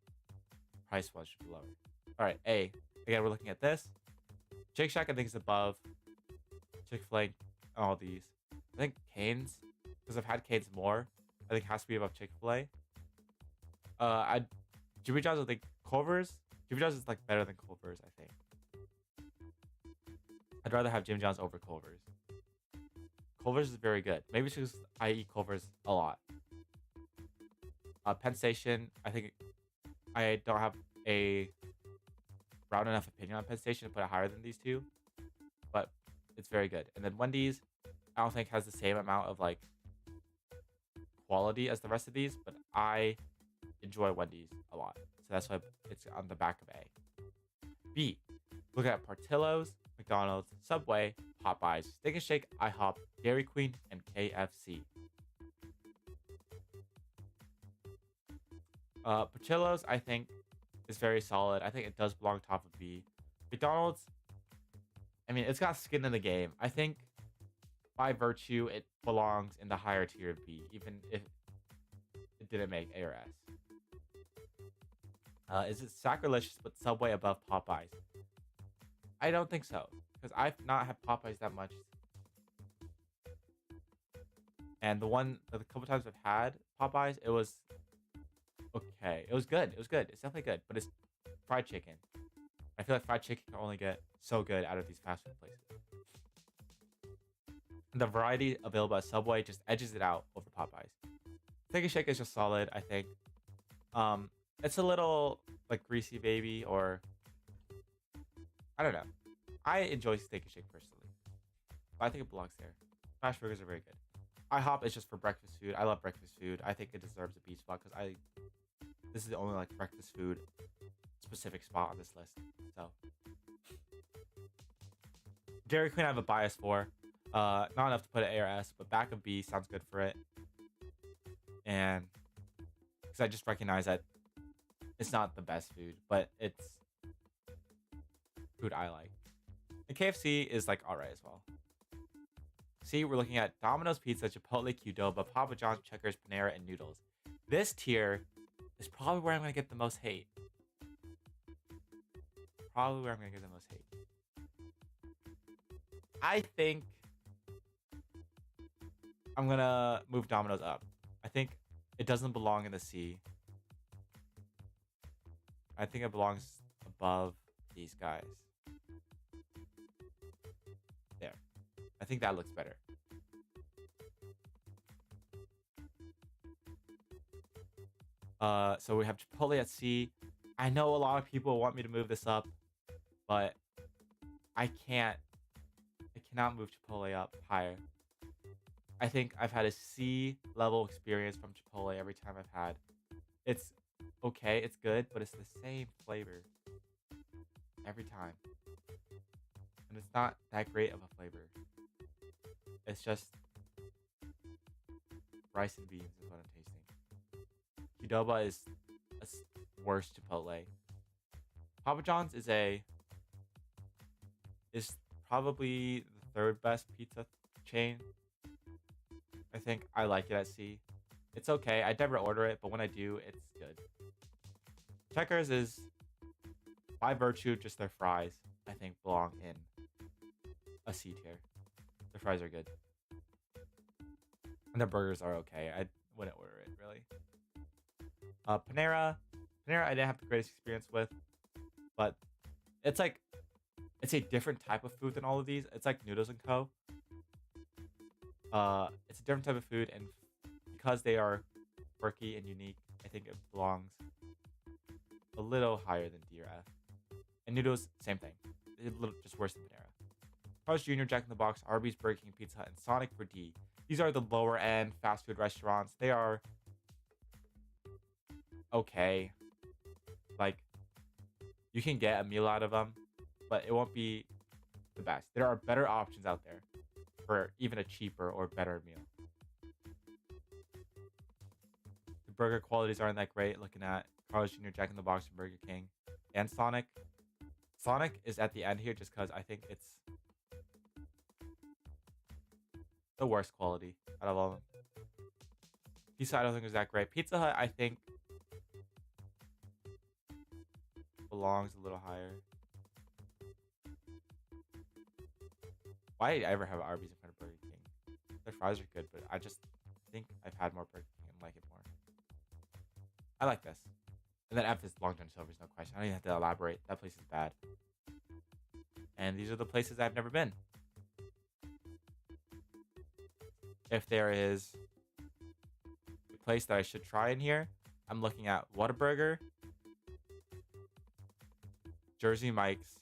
price ones should be lower. All right, A. Again, we're looking at this. Shake Shack, I think, is above Chick-fil-A, all these. I think Cane's, because I've had Cane's more, I think has to be above Chick-fil-A. Jimmy John's, I think Culver's. Jimmy John's is like better than Culver's, I think. I'd rather have Jimmy John's over Culver's. Culver's is very good. Maybe it's because I eat Culver's a lot. Penn Station, I think I don't have a round enough opinion on Penn Station to put it higher than these two, but it's very good. And then Wendy's, I don't think has the same amount of like quality as the rest of these, but I enjoy Wendy's a lot, so that's why it's on the back of A. B, look at Portillo's, McDonald's, Subway, Popeyes, Steak and Shake, IHOP, Dairy Queen, and KFC. Portillo's, I think, is very solid. I think it does belong top of B. McDonald's, I mean, it's got skin in the game. I think by virtue, it belongs in the higher tier of B, even if it didn't make A or S. Is it sacrilegious to put Subway above Popeyes? I don't think so, because I've not had Popeyes that much. And the couple times I've had Popeyes, it was okay. It was good. It was good. It's definitely good, but it's fried chicken. I feel like fried chicken can only get so good out of these fast food places. And the variety available at Subway just edges it out over Popeyes. Steak and Shake is just solid, I think. It's a little like greasy baby, or I don't know. I enjoy Steak and Shake personally, but I think it belongs there. Smash burgers are very good. IHOP is just for breakfast food. I love breakfast food. I think it deserves a B spot because this is the only like breakfast food specific spot on this list. So Dairy Queen I have a bias for. Not enough to put an A or S, but back of B sounds good for it. And because I just recognize that it's not the best food, but it's food I like. And KFC is like alright as well. See, we're looking at Domino's Pizza, Chipotle, Qdoba, Papa John's, Checkers, Panera, and Noodles. This tier is probably where I'm going to get the most hate. I think I'm going to move Domino's up. I think it doesn't belong in the C. I think it belongs above these guys. There. I think that looks better. So we have Chipotle at C, I know a lot of people want me to move this up, but I can't. I cannot move Chipotle up higher. I think I've had a C level experience from Chipotle every time I've had. It's okay, it's good, but it's the same flavor every time. And it's not that great of a flavor. It's just rice and beans is what I'm tasting. Qdoba is a worse Chipotle. Papa John's is probably the third best pizza chain. I think I like it at C. It's okay. I never order it, but when I do, it's good. Checkers is, by virtue, just their fries, I think, belong in a C tier. Their fries are good. And their burgers are okay. I wouldn't order it, really. Panera I didn't have the greatest experience with, but it's like, it's a different type of food than all of these. It's like Noodles & Co. It's a different type of food, and because they are quirky and unique, I think it belongs a little higher than D or F. And Noodles, same thing. It's a little just worse than Panera. Carl's Jr., Jack in the Box, Arby's, Burger King, Pizza Hut, and Sonic for D. These are the lower end fast food restaurants. They are okay. Like, you can get a meal out of them, but it won't be the best. There are better options out there for even a cheaper or better meal. The burger qualities aren't that great. Looking at Carl's Jr., Jack in the Box, and Burger King, and Sonic. Sonic is at the end here just because I think it's the worst quality out of all of them. Pizza Hut, I don't think is that great. Pizza Hut, I think, belongs a little higher. Why did I ever have Arby's in front of Burger King? Their fries are good, but I just think I've had more Burger King and like it more. I like this. And then F is Long John Silver's, no question. I don't even have to elaborate. That place is bad. And these are the places I've never been. If there is a place that I should try in here, I'm looking at Whataburger, Jersey Mike's,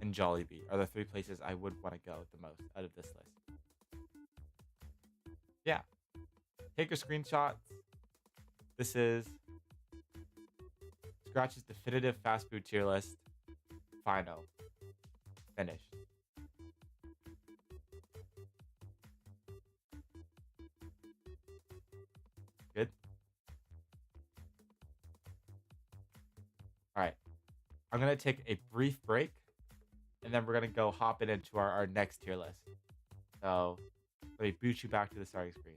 and Jollibee are the three places I would want to go the most out of this list. Yeah. Take your screenshots. This is Scratch's definitive fast food tier list. Final. Finished. Good? Alright. I'm going to take a brief break, and then we're going to go hop into our next tier list. So, let me boot you back to the starting screen.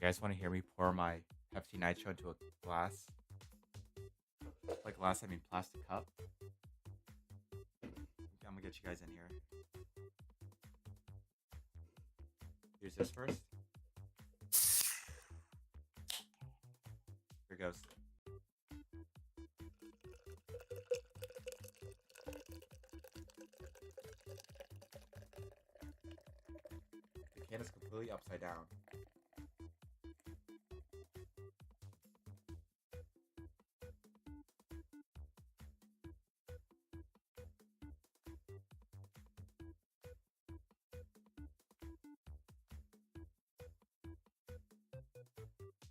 You guys want to hear me pour my Pepsi Nitro into a glass? Like glass, I mean plastic cup. I'm gonna get you guys in here. Use this first. Here goes. The can is completely upside down.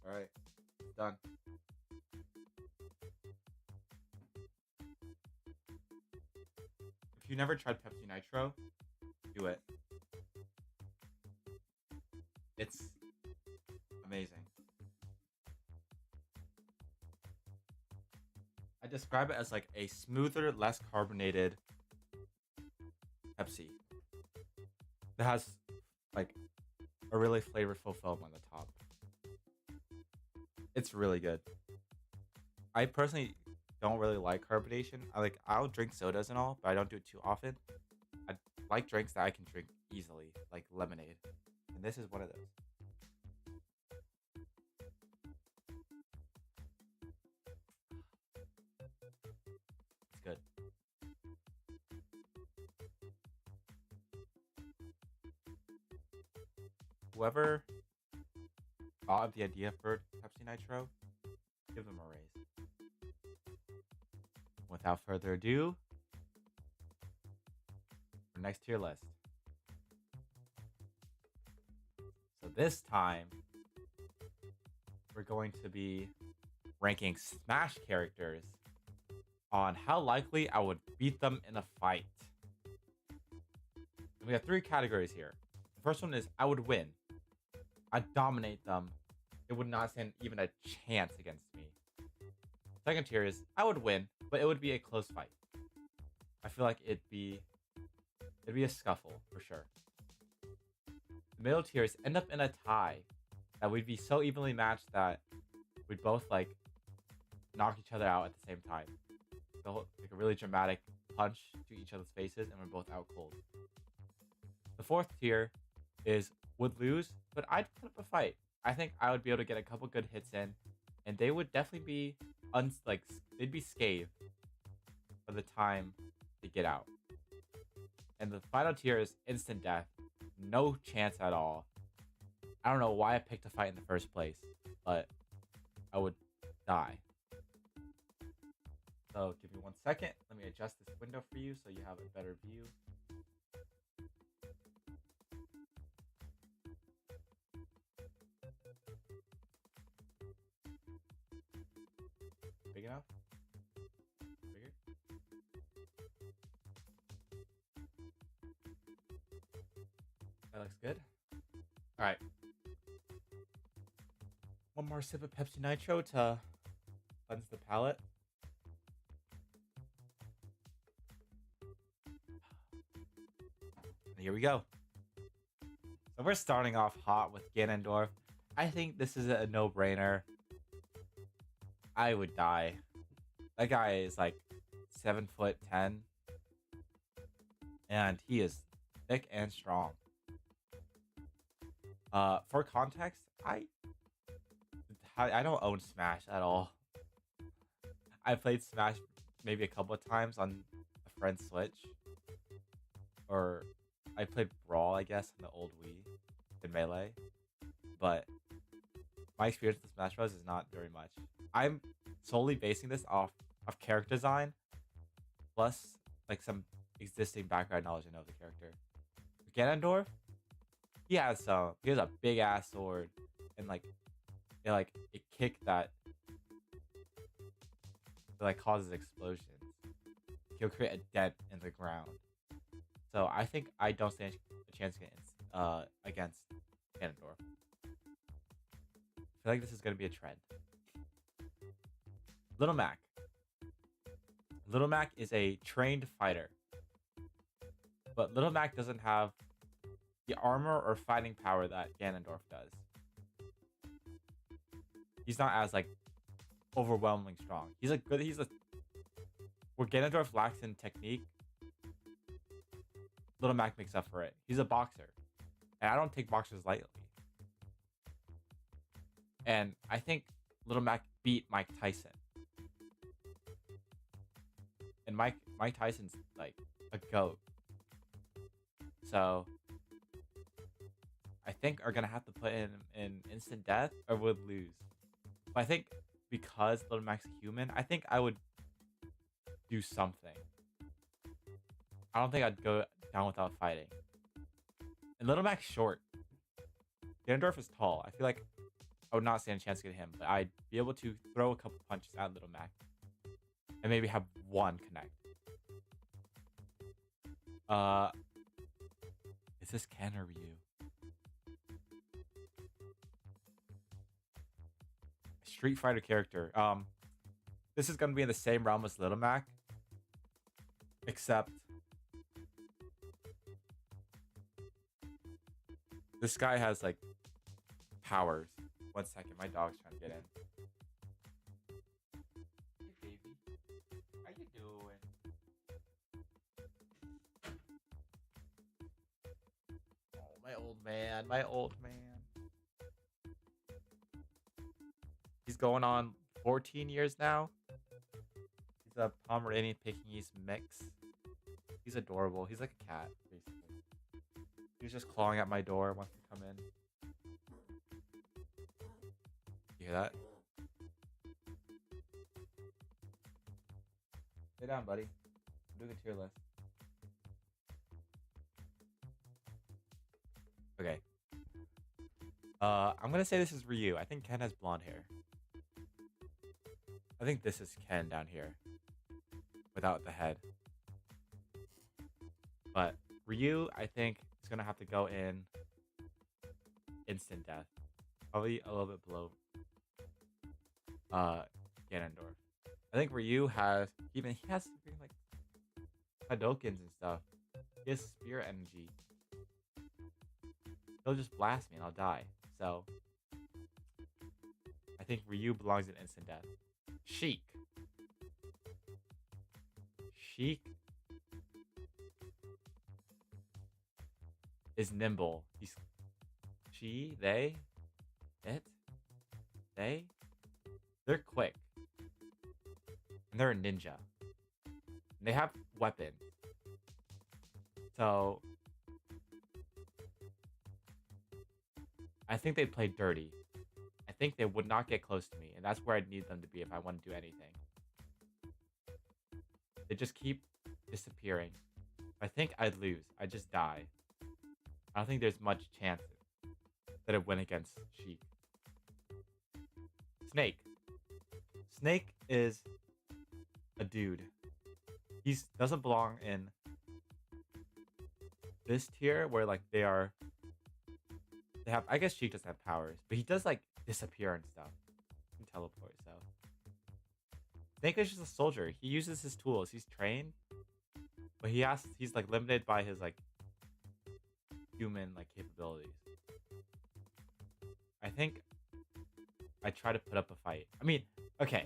All right, done. If you never tried Pepsi Nitro, do it. It's amazing. I describe it as like a smoother, less carbonated Pepsi that has like a really flavorful foam on the top. It's really good. I personally don't really like carbonation. I'll drink sodas and all, but I don't do it too often. I like drinks that I can drink easily, like lemonade. And this is one of those. It's good. Whoever thought of the idea for Pepsi Nitro, give them a raise. Without further ado, our next tier list. So this time, we're going to be ranking Smash characters on how likely I would beat them in a fight. And we have 3 categories here. The first one is I would win. I'd dominate them. It would not stand even a chance against me. Second tier is I would win, but it would be a close fight. I feel like it'd be a scuffle for sure. The middle tiers end up in a tie that we'd be so evenly matched that we'd both like knock each other out at the same time. So like a really dramatic punch to each other's faces, and we're both out cold. The fourth tier is would lose, but I'd put up a fight. I think I would be able to get a couple good hits in, and they would definitely be they'd be scathed by the time they get out. And the final tier is instant death. No chance at all. I don't know why I picked a fight in the first place, but I would die. So give me 1 second. Let me adjust this window for you so you have a better view. Big enough? Bigger? That looks good. All right. One more sip of Pepsi Nitro to cleanse the palate. And here we go. So we're starting off hot with Ganondorf. I think this is a no-brainer. I would die. That guy is like 7'10", and he is thick and strong. For context, I don't own Smash at all. I played Smash maybe a couple of times on a friend's Switch, or I played Brawl, I guess, on the old Wii in Melee. But my experience with Smash Bros is not very much. I'm solely basing this off of character design, plus like some existing background knowledge I know of the character. Ganondorf, he has a big ass sword, and it kick that causes explosions. He'll create a dent in the ground. So I think I don't stand a chance against Ganondorf. I feel like this is gonna be a trend. Little Mac. Little Mac is a trained fighter, but Little Mac doesn't have the armor or fighting power that Ganondorf does. He's not as overwhelmingly strong. Where Ganondorf lacks in technique, Little Mac makes up for it. He's a boxer, and I don't take boxers lightly. And I think Little Mac beat Mike Tyson. And Mike Tyson's like a GOAT. So I think are gonna have to put in instant death or would lose. But I think because Little Mac's human, I think I would do something. I don't think I'd go down without fighting. And Little Mac's short. Ganondorf is tall. I feel like I would not stand a chance to get him, but I'd be able to throw a couple punches at Little Mac and maybe have one connect. Is this Ken or Ryu? Street Fighter character. This is gonna be in the same realm as Little Mac, except this guy has like powers. 1 second, my dog's trying to get in. Hey baby, how you doing? Oh, my old man, my old man. He's going on 14 years now. He's a Pomeranian Pekingese mix. He's adorable. He's like a cat, basically. He's just clawing at my door, wants to come in. You hear that? Sit down, buddy. I'm doing a tier list. Okay. I'm gonna say this is Ryu. I think Ken has blonde hair. I think this is Ken down here. Without the head. But Ryu, I think, is gonna have to go in instant death. Probably a little bit below Ganondorf. I think Ryu has he has like Hadokens and stuff. He has spear energy. He'll just blast me and I'll die. So I think Ryu belongs in instant death. Sheik. Sheik is nimble. They're quick. And they're a ninja. And they have weapons. So I think they play dirty. I think they would not get close to me, and that's where I'd need them to be if I want to do anything. They just keep disappearing. I think I'd lose. I'd just die. I don't think there's much chance that I'd win against Sheik. Snake. Snake is a dude. He doesn't belong in this tier where like they have, I guess Sheik doesn't have powers, but he does like disappear and stuff. He can teleport, so. Snake is just a soldier. He uses his tools. He's trained, but he's like limited by his like human like capabilities. I think I try to put up a fight. I mean, okay.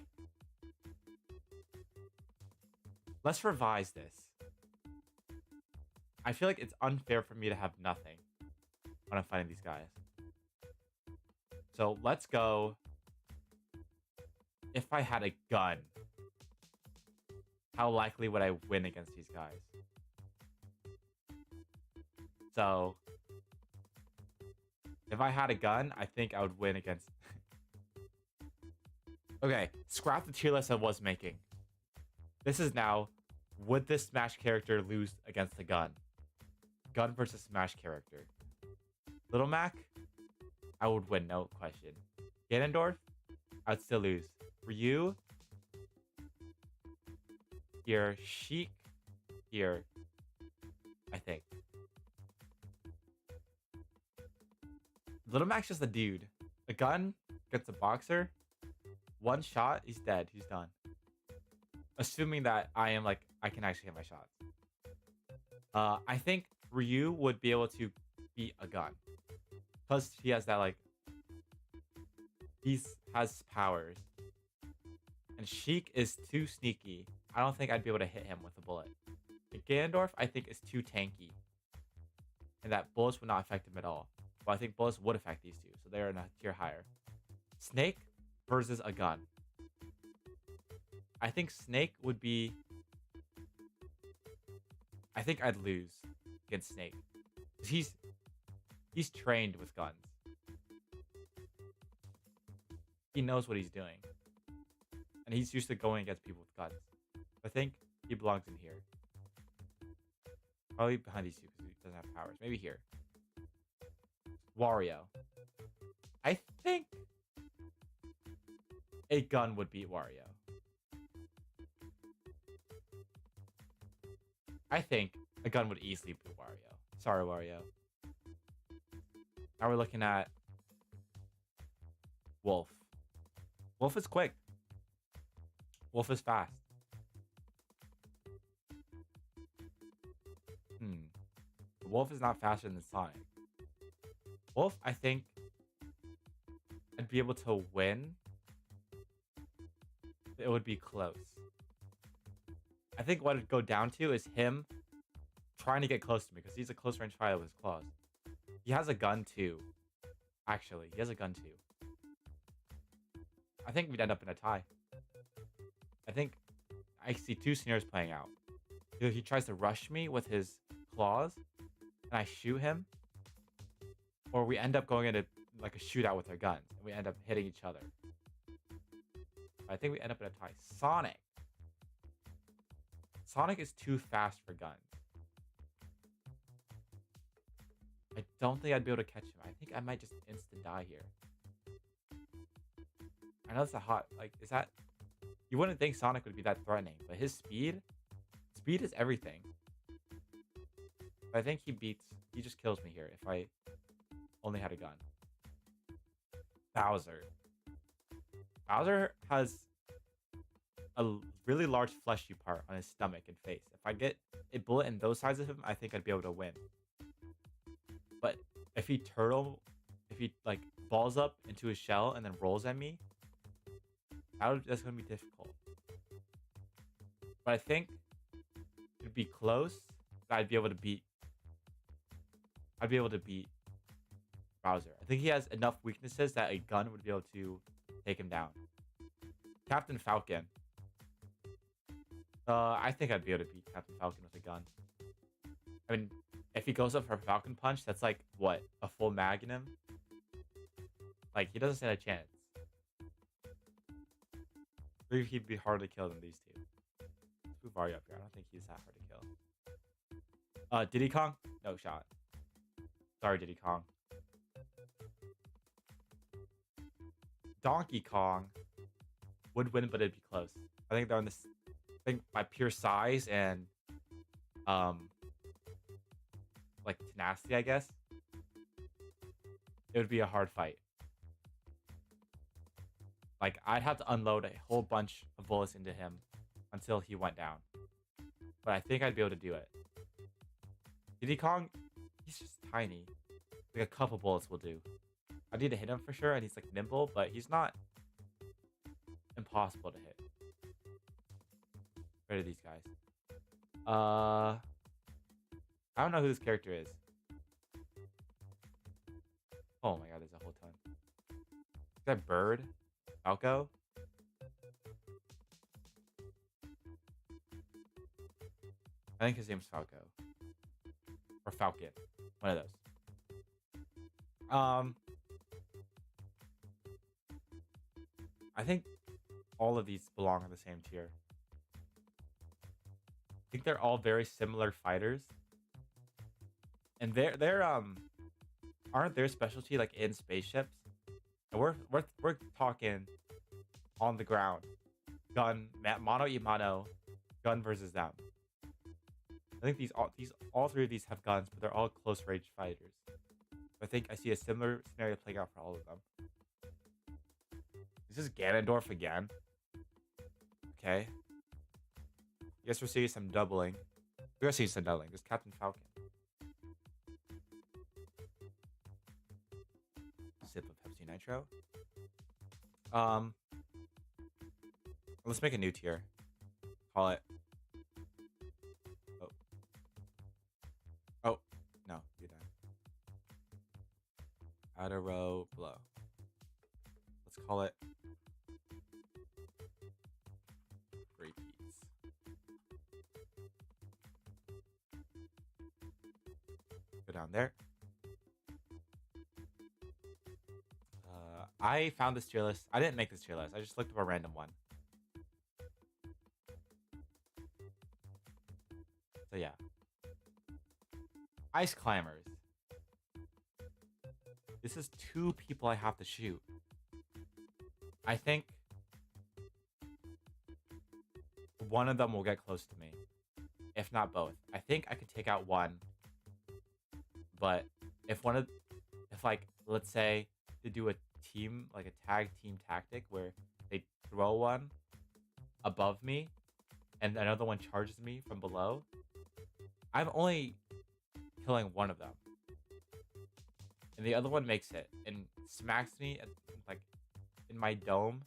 Let's revise this. I feel like it's unfair for me to have nothing when I'm fighting these guys. So let's go. If I had a gun, how likely would I win against these guys? So if I had a gun, I think I would win against. Okay, scrap the tier list I was making. This is now, would this Smash character lose against the gun? Gun versus Smash character. Little Mac, I would win, no question. Ganondorf, I'd still lose. Ryu, here. Sheik, here. I think. Little Mac's just a dude. A gun gets a boxer. One shot, he's dead. He's done. Assuming that I can actually hit my shots. I think Ryu would be able to beat a gun. Plus, he has that, like... He has powers. And Sheik is too sneaky. I don't think I'd be able to hit him with a bullet. And Ganondorf, I think, is too tanky. And that bullets would not affect him at all. But I think bullets would affect these two. So they're in a tier higher. Snake versus a gun. I think Snake would be... I think I'd lose against Snake. He's trained with guns. He knows what he's doing. And he's used to going against people with guns. I think he belongs in here. Probably behind these two because he doesn't have powers. Maybe here. Wario. I think a gun would beat Wario. I think a gun would easily beat Wario. Sorry, Wario. Now we're looking at Wolf. Wolf is quick. Wolf is fast. Wolf is not faster than Sonic. Wolf, I think I'd be able to win. It would be close. I think what it'd go down to is him trying to get close to me because he's a close range fighter with his claws. He has a gun too. Actually, he has a gun too. I think we'd end up in a tie. I think I see two scenarios playing out. Either he tries to rush me with his claws and I shoot him, or we end up going into like a shootout with our guns and we end up hitting each other. I think we end up in a tie. Sonic is too fast for guns. I don't think I'd be able to catch him. I think I might just instant die here. I know it's a hot, like, is that... You wouldn't think Sonic would be that threatening, but his speed is everything. I think he just kills me here if I only had a gun. Bowser has a really large fleshy part on his stomach and face. If I get a bullet in those sides of him, I think I'd be able to win. But if he like balls up into his shell and then rolls at me, that's gonna be difficult. But I think it'd be close. But I'd be able to beat Bowser. I think he has enough weaknesses that a gun would be able to take him down. Captain Falcon. I think I'd be able to beat Captain Falcon with a gun. I mean, if he goes up for a Falcon Punch, that's like, what, a full Magnum? Like, he doesn't stand a chance. I think he'd be harder to kill than these two. Let's move Mario up here. I don't think he's that hard to kill. Diddy Kong? No shot. Sorry, Diddy Kong. Donkey Kong would win, but it'd be close. I think they're on this. I think by pure size and like tenacity, I guess, it would be a hard fight. Like, I'd have to unload a whole bunch of bullets into him until he went down. But I think I'd be able to do it. Diddy Kong, he's just tiny. Like, a couple bullets will do. I need to hit him for sure, and he's like nimble, but he's not impossible to hit. Where are these guys? I don't know who this character is. Oh my god, there's a whole ton. Is that Bird? Falco? I think his name's Falco. Or Falcon. One of those. I think all of these belong in the same tier. I think they're all very similar fighters. And they're aren't their specialty like in spaceships? And we're talking on the ground. Gun, mano y mano, gun versus them. I think all three of these have guns, but they're all close range fighters. I think I see a similar scenario playing out for all of them. Is this Ganondorf again? Okay. Guess we're seeing some doubling. We're gonna see some doubling. This Captain Falcon. Sip of Pepsi Nitro. Let's make a new tier. Call it. Oh, no, do that. Outer row blow. Let's call it repeats. Go down there. I found this tier list. I didn't make this tier list. I just looked up a random one. So yeah. Ice Climbers. This is 2 people I have to shoot. I think one of them will get close to me, if not both. I think I could take out one, but if one of, if like, let's say to do a team, like a tag team tactic where they throw one above me and another one charges me from below, I'm only killing one of them. And the other one makes it and smacks me at, like in my dome,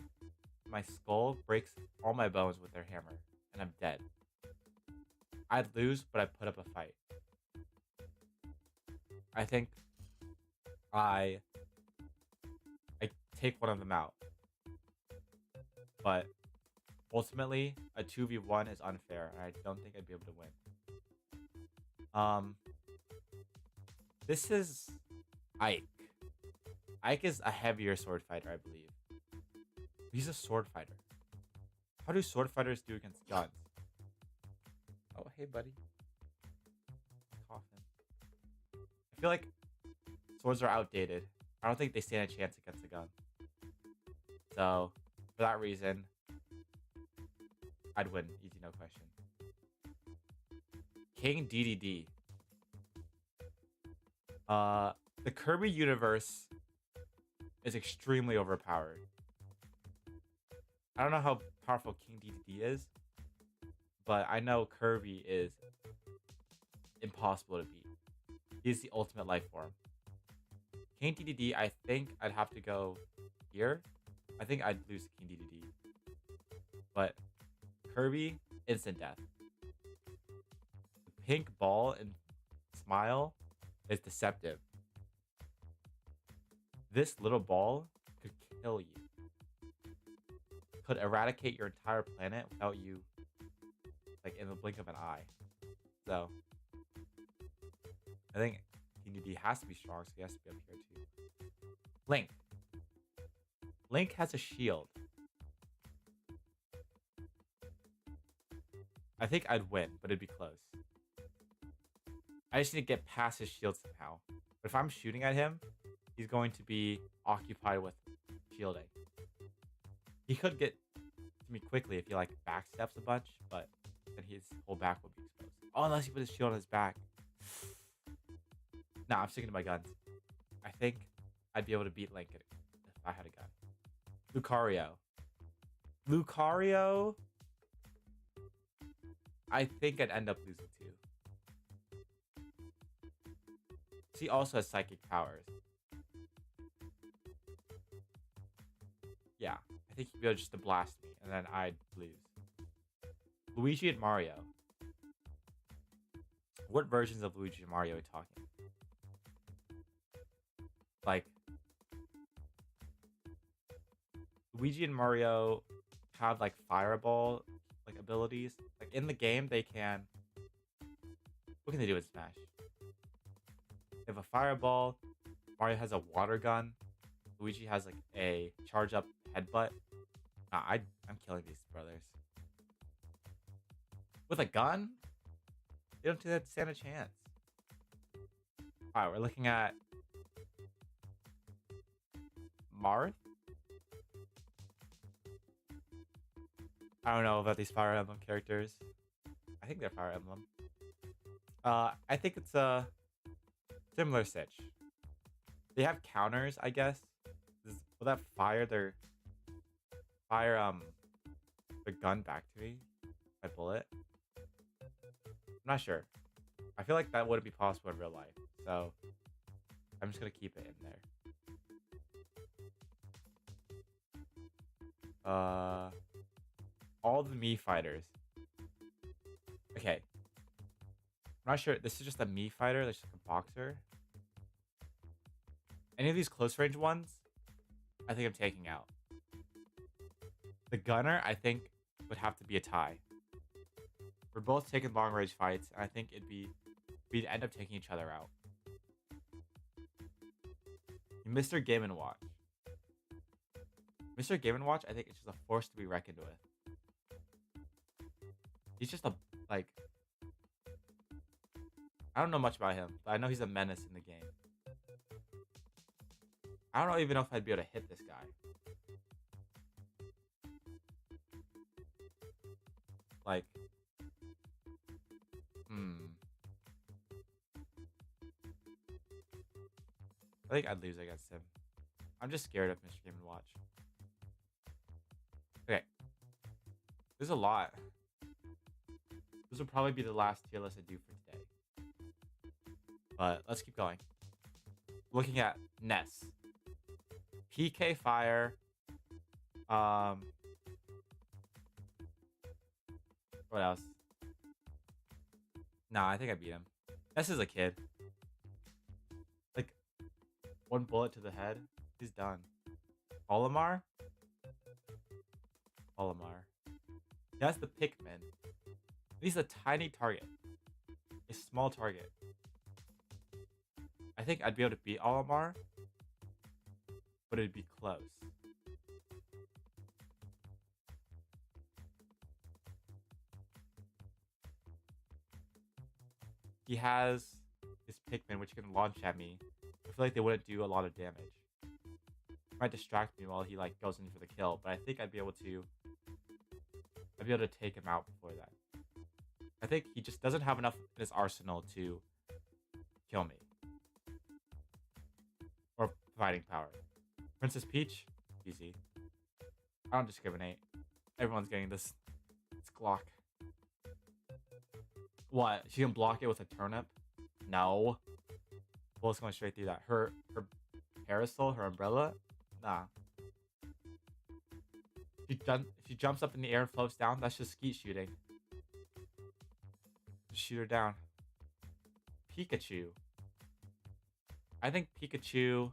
my skull, breaks all my bones with their hammer, and I'm dead. I'd lose, but I put up a fight. I think I take one of them out. But ultimately, a 2v1 is unfair, and I don't think I'd be able to win. This is Ike. Ike is a heavier sword fighter, I believe. He's a sword fighter. How do sword fighters do against guns? Oh, hey, buddy. Coffin. I feel like swords are outdated. I don't think they stand a chance against a gun. So, for that reason, I'd win. Easy, no question. King DDD. The Kirby universe is extremely overpowered. I don't know how powerful King DDD is, but I know Kirby is impossible to beat. He's the ultimate life form. King DDD, I think I'd have to go here. I think I'd lose to King DDD. But Kirby, instant death. The pink ball and smile is deceptive. This little ball could kill you. Could eradicate your entire planet without you, like, in the blink of an eye. So, I think King DDD has to be strong, so he has to be up here too. Link. Link has a shield. I think I'd win, but it'd be close. I just need to get past his shield somehow. But if I'm shooting at him, he's going to be occupied with shielding. He could get to me quickly if he like backsteps a bunch, but then his whole back will be exposed. Oh, unless he put his shield on his back. Nah, I'm sticking to my guns. I think I'd be able to beat Link if I had a gun. Lucario. Lucario, I think I'd end up losing too. He also has psychic powers. Yeah, I think he'd be able just to blast me, and then I'd lose. Luigi and Mario. What versions of Luigi and Mario are we talking? Like, Luigi and Mario have like fireball like abilities. Like in the game, they can. What can they do with Smash? They have a fireball. Mario has a water gun. Luigi has like a charge up headbutt. Nah, I'm killing these brothers. With a gun? They don't stand a chance. Alright, we're looking at Marth. I don't know about these Fire Emblem characters. I think they're Fire Emblem. I think it's a similar sitch. They have counters, I guess. Will that fire their gun back to me? My bullet? I'm not sure. I feel like that wouldn't be possible in real life, so I'm just gonna keep it in there. All the Mii fighters. Okay. I'm not sure. This is just a Mii fighter. That's just like a boxer. Any of these close range ones, I think I'm taking out. The gunner, I think, would have to be a tie. We're both taking long range fights, and I think we'd end up taking each other out. Mr. Game & Watch. Mr. Game & Watch, I think it's just a force to be reckoned with. He's just a, like... I don't know much about him, but I know he's a menace in the game. I don't even know if I'd be able to hit this guy. Like, hmm. I think I'd lose against him. I'm just scared of Mr. Game & Watch. Okay. There's a lot. This will probably be the last tier list I do for today. But let's keep going. Looking at Ness. PK Fire. What else? Nah, I think I beat him. Ness is a kid. Like, one bullet to the head. He's done. Olimar? Olimar. That's the Pikmin. He's a tiny target. A small target. I think I'd be able to beat Olimar, but it'd be close. He has his Pikmin, which can launch at me. I feel like they wouldn't do a lot of damage. Might distract me while he like goes in for the kill, but I think I'd be able to take him out before that. I think he just doesn't have enough in his arsenal to kill me. Or fighting power. Princess Peach, easy. I don't discriminate. Everyone's getting this Glock. What? She can block it with a turnip? No. Bullets going straight through that. Her parasol, her umbrella? Nah. If she jumps up in the air and floats down, that's just skeet shooting. Just shoot her down. Pikachu. I think Pikachu...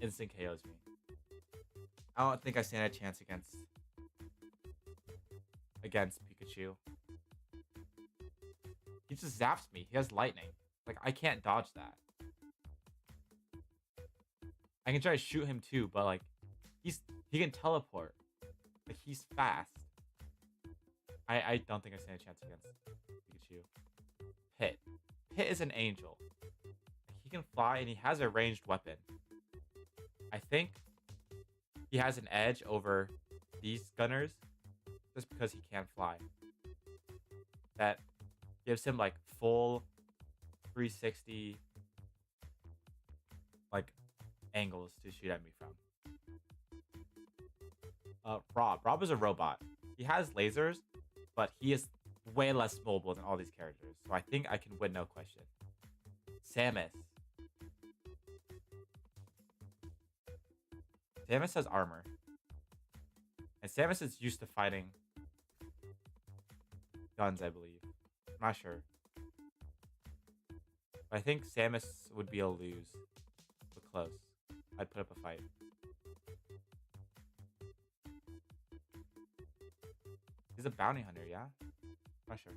instant KOs me. I don't think I stand a chance against Pikachu. He just zaps me. He has lightning. Like, I can't dodge that. I can try to shoot him too, but like, he can teleport. Like, he's fast. I don't think I stand a chance against Pikachu. Pit. Pit is an angel. He can fly and he has a ranged weapon. I think he has an edge over these gunners just because he can't fly. That gives him like full 360 like angles to shoot at me from. Rob is a robot. He has lasers, but he is way less mobile than all these characters. So I think I can win, no question. Samus. Samus has armor. And Samus is used to fighting guns, I believe. I'm not sure. But I think Samus would be a lose. But close. I'd put up a fight. He's a bounty hunter, yeah? Not sure.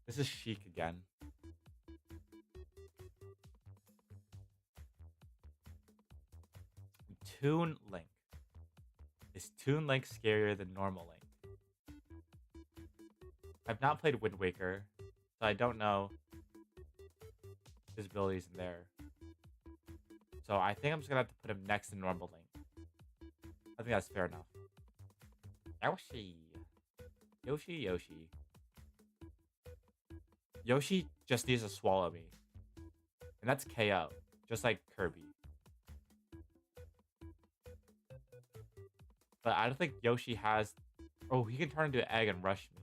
This is Sheik again. Toon Link. Is Toon Link scarier than normal Link? I've not played Wind Waker, so I don't know his abilities in there. So I think I'm just gonna have to put him next to normal Link. I think that's fair enough. Yoshi. Yoshi just needs to swallow me. And that's KO. Just like Kirby. But I don't think Yoshi has... Oh, he can turn into an egg and rush me.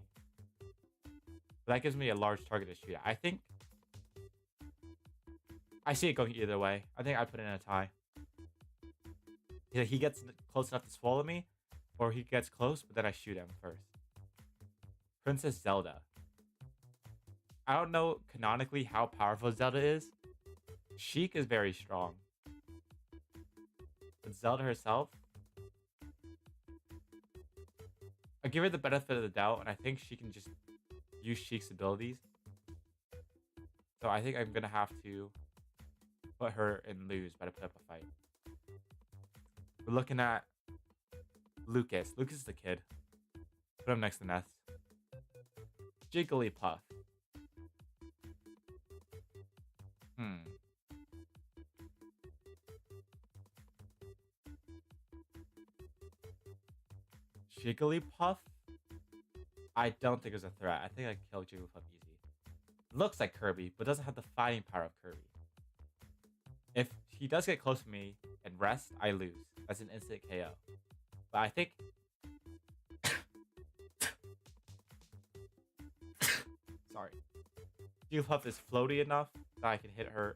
But that gives me a large target to shoot at. I think... I see it going either way. I think I'd put it in a tie. Either he gets close enough to swallow me, or he gets close, but then I shoot him first. Princess Zelda. I don't know canonically how powerful Zelda is. Sheik is very strong. But Zelda herself... I give her the benefit of the doubt, and I think she can just use Sheik's abilities. So I think I'm going to have to put her in lose, but I put up a fight. We're looking at Lucas. Lucas is the kid. Put him next to Ness. Jigglypuff. Jigglypuff? I don't think it's a threat. I think I killed Jigglypuff easy. Looks like Kirby, but doesn't have the fighting power of Kirby. If he does get close to me and rest, I lose. That's an instant KO. But I think... Sorry. Jigglypuff is floaty enough that I can hit her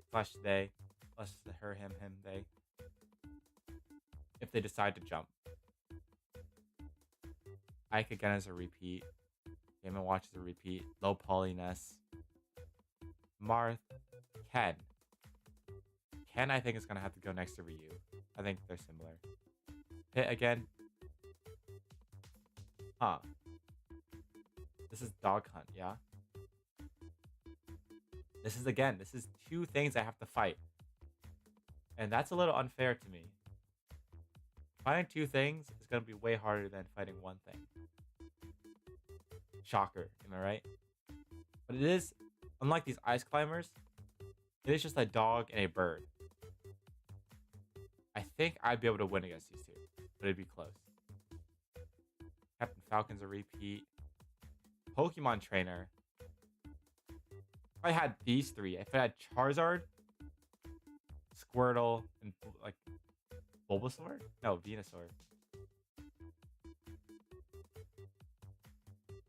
slash they. Slash her, him, they. If they decide to jump. Ike again is a repeat. Game & Watch is a repeat. Low polyness. Marth. Ken. Ken, I think, is going to have to go next to Ryu. I think they're similar. Pit again. Huh. This is Dog Hunt, yeah? This is two things I have to fight. And that's a little unfair to me. Fighting two things is going to be way harder than fighting one thing. Shocker, am I right? But it is, unlike these ice climbers, it is just a dog and a bird. I think I'd be able to win against these two, but it'd be close. Captain Falcon's a repeat. Pokemon Trainer. If I had these three, if I had Charizard, Squirtle, and like Bulbasaur? No, Venusaur.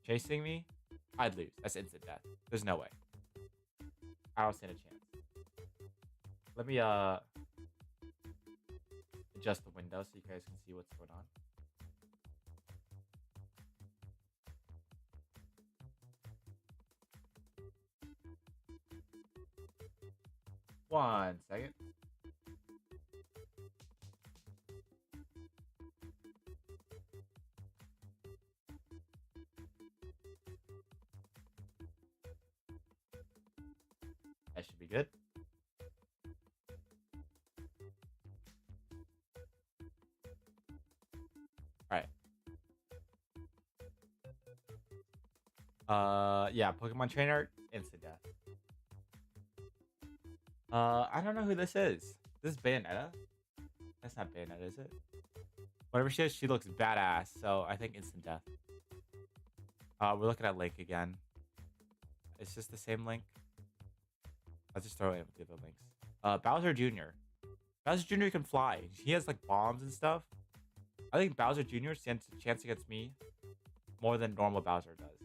Chasing me? I'd lose. That's instant death. There's no way. I don't stand a chance. Let me adjust the window so you guys can see what's going on. One second. That should be good. Alright. Yeah, Pokemon Trainer, instant death. I don't know who this is. This is Bayonetta? That's not Bayonetta, is it? Whatever she is, she looks badass, so I think instant death. We're looking at Link again. It's just the same Link. I'll just throw in with the other links. Bowser Jr. Bowser Jr. can fly. He has like bombs and stuff. I think Bowser Jr. stands a chance against me more than normal Bowser does.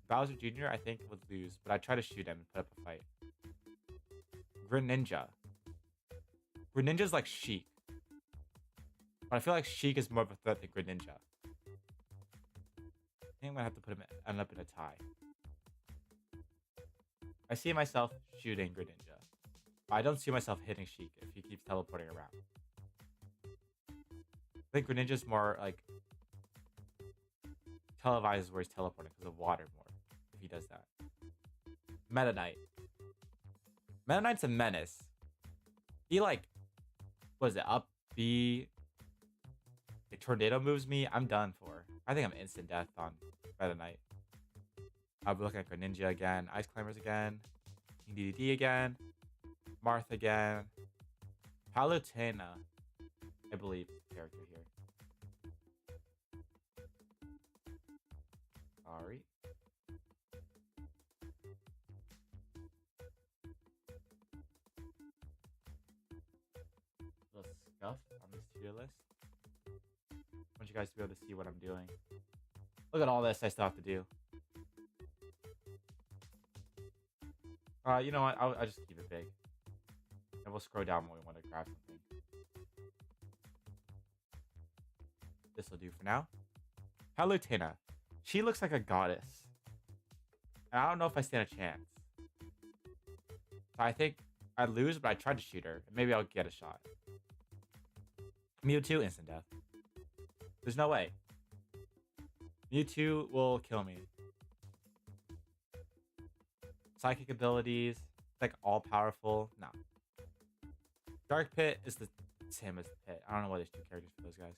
Bowser Jr. I think would lose, but I try to shoot him and put up a fight. Greninja. Greninja's like Sheik. But I feel like Sheik is more of a threat than Greninja. I think I'm gonna have to put him end up in a tie. I see myself shooting Greninja. I don't see myself hitting Sheik if he keeps teleporting around. I think Greninja's more like televises where he's teleporting because of water more. If he does that. Meta Knight. Meta Knight's a menace. He like, what is it? Up B. A tornado moves me. I'm done for. I think I'm instant death on Meta Knight. I'll be looking at Greninja again. Ice Climbers again. DDD again. Marth again. Palutena, I believe, is the character here. Sorry. Little scuff on this tier list. I want you guys to be able to see what I'm doing. Look at all this I still have to do. You know what? I'll just keep it big. And we'll scroll down when we want to grab something. This will do for now. Palutena. She looks like a goddess. And I don't know if I stand a chance. So I think I lose, but I tried to shoot her. And maybe I'll get a shot. Mewtwo, instant death. There's no way. Mewtwo will kill me. Psychic abilities, like all powerful. No. Dark Pit is the same as the Pit. I don't know why there's two characters for those guys.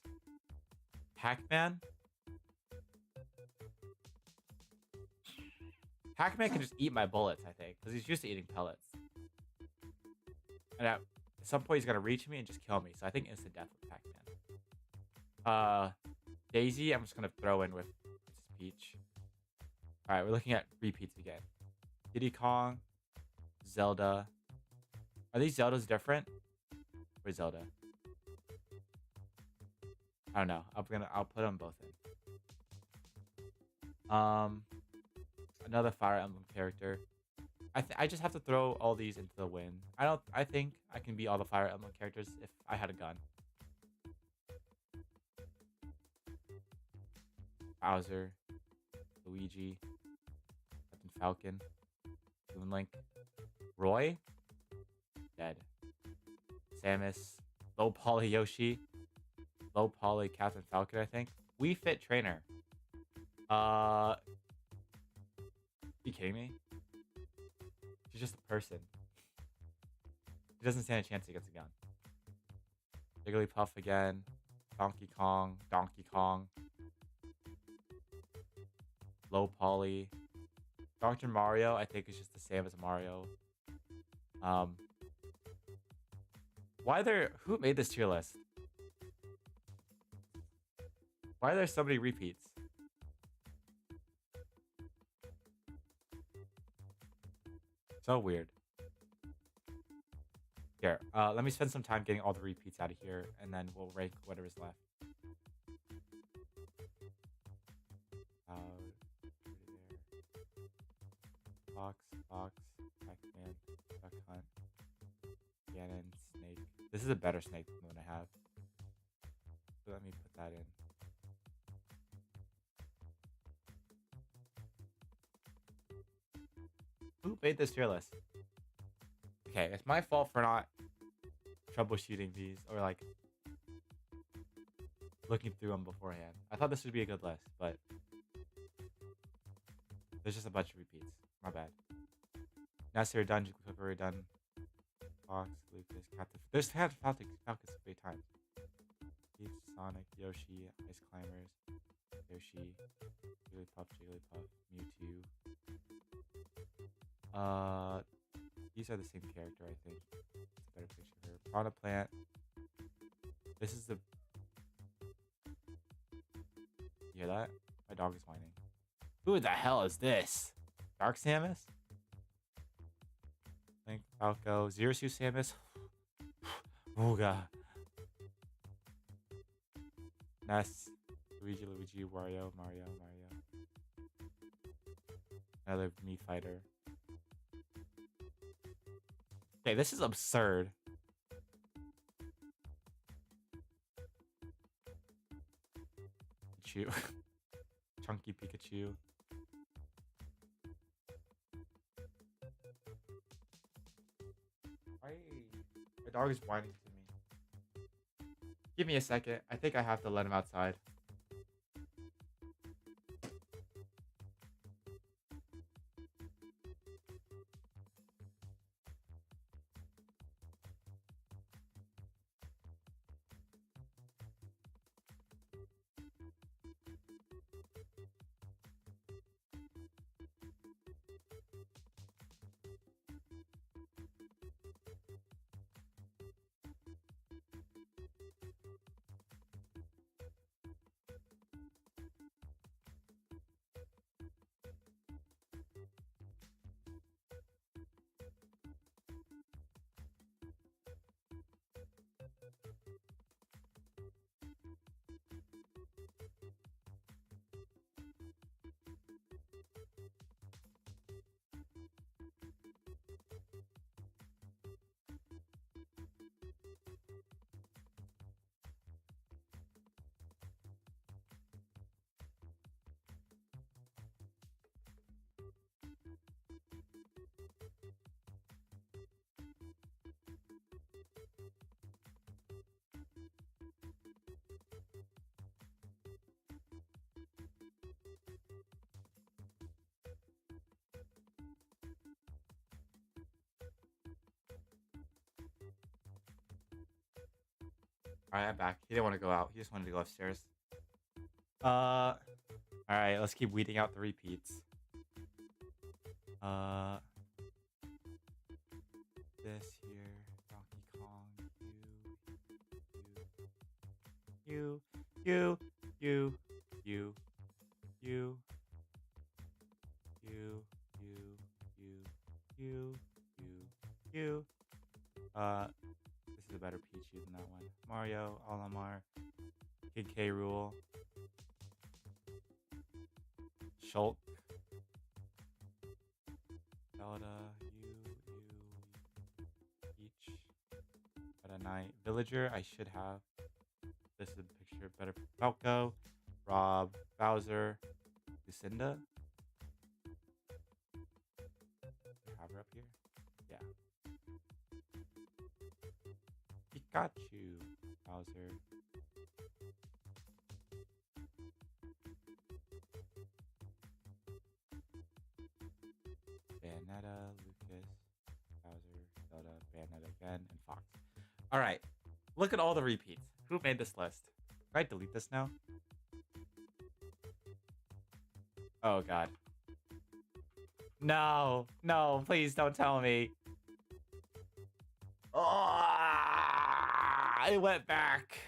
Pac-Man. Pac-Man can just eat my bullets, I think, because he's used to eating pellets. And at some point, he's gonna reach me and just kill me. So I think instant death with Pac-Man. Daisy, I'm just gonna throw in with Peach. All right, we're looking at repeats again. Diddy Kong, Zelda. Are these Zeldas different? Where's Zelda? I don't know. I'll put them both in. Another Fire Emblem character. I just have to throw all these into the wind. I think I can beat all the Fire Emblem characters if I had a gun. Bowser, Luigi, Captain Falcon, Moon Link, Roy, dead. Samus, Low Poly Yoshi, Low Poly Captain Falcon, I think. Wii Fit Trainer. You kidding me? She's just a person. She doesn't stand a chance against a gun. Jigglypuff again. Donkey Kong. Low Poly. Dr. Mario, I think, is just the same as Mario. Who made this tier list? Why are there so many repeats? So weird. Here, let me spend some time getting all the repeats out of here, and then we'll rank whatever's left. Fox, Pac-Man, Duck Hunt, Ganon, Snake. This is a better Snake than the one I have. So let me put that in. Who made this tier list? Okay, it's my fault for not troubleshooting these or like looking through them beforehand. I thought this would be a good list, but there's just a bunch of repeats. My bad. Nasir done, Jigglypuff done. Fox, Lucas, Captain. There's Falcons 3 times. Peach, Sonic, Yoshi, Ice Climbers, Yoshi, Jigglypuff, Mewtwo. These are the same character, I think. It's a better picture of her. Piranha Plant. This is the... You hear that? My dog is whining. Who the hell is this? Dark Samus? Link, Falco, Zero Suit Samus. Ooga. Ness, Luigi, Wario, Mario. Another Mii fighter. Okay, this is absurd. Pikachu. Chunky Pikachu. Why? My dog is whining to me. Give me a second. I think I have to let him outside. Alright, I'm back. He didn't want to go out. He just wanted to go upstairs. Alright, let's keep weeding out the repeats. This here. Donkey Kong. You. you, you, you, you, you, you, you, you. This is a better Pichu than that one. Mario, Olimar, Kid K. Rool, Shulk, Zelda, Peach, Meta Knight, Villager. I should have. This is a picture better. Falco, Rob, Bowser, Lucinda. Do I have her up here? Yeah. Pikachu, Bowser. Bayonetta, Lucas, Bowser, Zelda, Bayonetta again, and Fox. All right, look at all the repeats. Who made this list? Can I delete this now? Oh god. No, no, please don't tell me. Oh, it went back.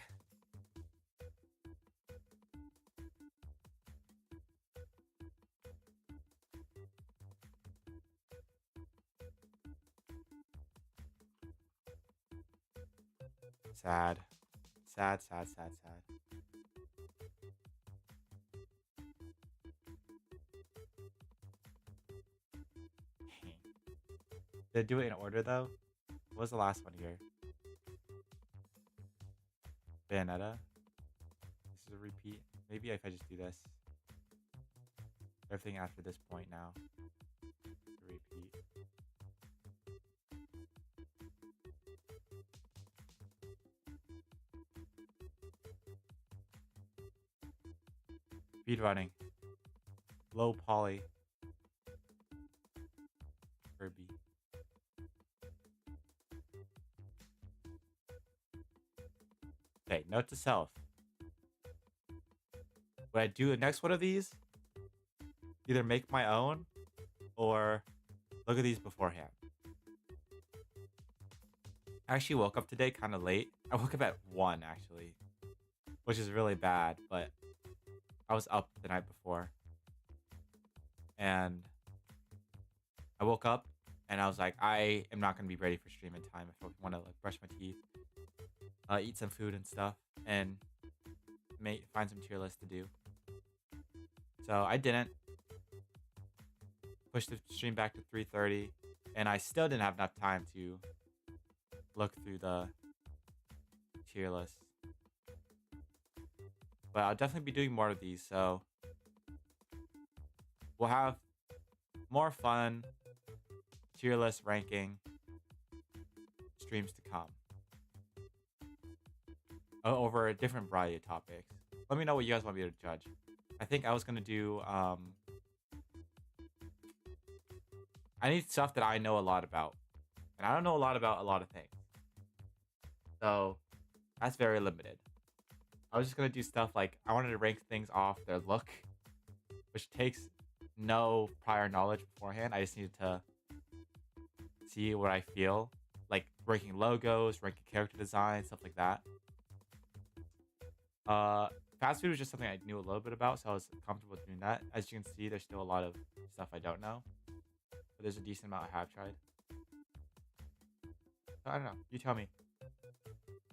Sad. Sad, sad, sad, sad. Did I do it in order though? What was the last one here? Bayonetta. This is a repeat. Maybe if I just do this. Everything after this point now. Repeat. Speed running. Low poly. Kirby. Okay, note to self. When I do the next one of these, either make my own or look at these beforehand. I actually woke up today kind of late. I woke up at 1 actually, which is really bad, but I was up the night before. And I woke up and I was like, I am not going to be ready for stream in time if I want to like brush my teeth, eat some food and stuff, and find some tier lists to do. So I didn't. Pushed the stream back to 3:30, and I still didn't have enough time to look through the tier list. But I'll definitely be doing more of these, so we'll have more fun tier list ranking streams to come over a different variety of topics. Let me know what you guys want me to judge. I think I was gonna do I need stuff that I know a lot about, and I don't know a lot about a lot of things, so that's very limited. I was just gonna do stuff like I wanted to rank things off their look, which takes no prior knowledge beforehand. I just needed to see what I feel, like ranking logos, ranking character design, stuff like that. Fast food was just something I knew a little bit about, so I was comfortable doing that. As you can see, there's still a lot of stuff I don't know, but there's a decent amount I have tried. So I don't know. You tell me.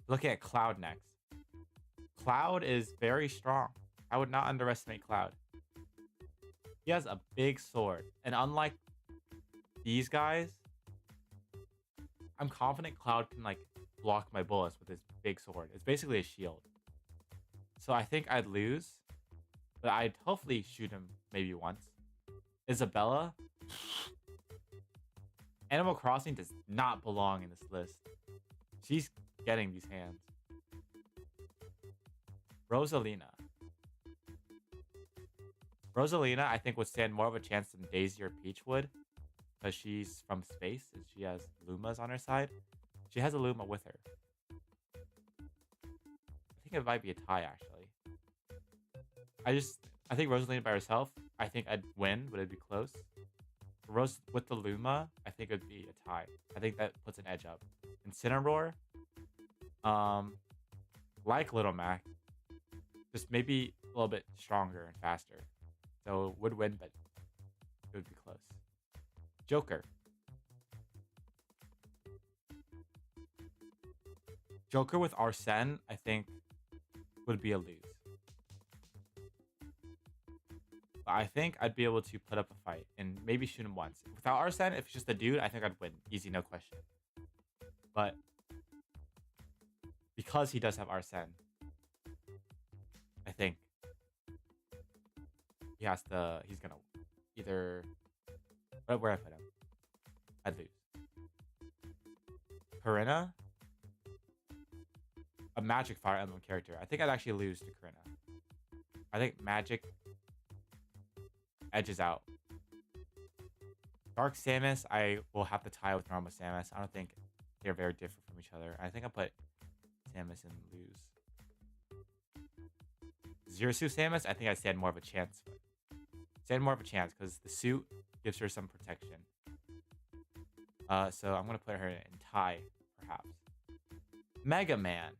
Looking at Cloud next. Cloud is very strong. I would not underestimate Cloud. He has a big sword, and unlike these guys, I'm confident Cloud can like block my bullets with his big sword. It's basically a shield. So I think I'd lose, but I'd hopefully shoot him maybe once. Isabella. Animal Crossing does not belong in this list. She's getting these hands. Rosalina. Rosalina, I think, would stand more of a chance than Daisy or Peach would, because she's from space and she has Lumas on her side. She has a Luma with her. I think it might be a tie, actually. I think Rosalina by herself, I think I'd win, but it'd be close. Rose with the Luma, I think it'd be a tie. I think that puts an edge up. Incineroar, like Little Mac, just maybe a little bit stronger and faster. So would win, but it would be close. Joker. Joker with Arsene, I think, would be a lose. But I think I'd be able to put up a fight and maybe shoot him once. Without Arsene, if it's just a dude, I think I'd win. Easy, no question. But because he does have Arsene, I think he's gonna either, where I put him, I'd lose. Corinna, a Magic Fire Emblem character. I think I'd actually lose to Corinna. I think Magic edges out. Dark Samus, I will have to tie with normal Samus. I don't think they're very different from each other. I think I'll put Samus and lose. Zero Suit Samus, I think I stand more of a chance. Stand more of a chance because the suit gives her some protection. So I'm gonna put her in tie, perhaps. Mega Man.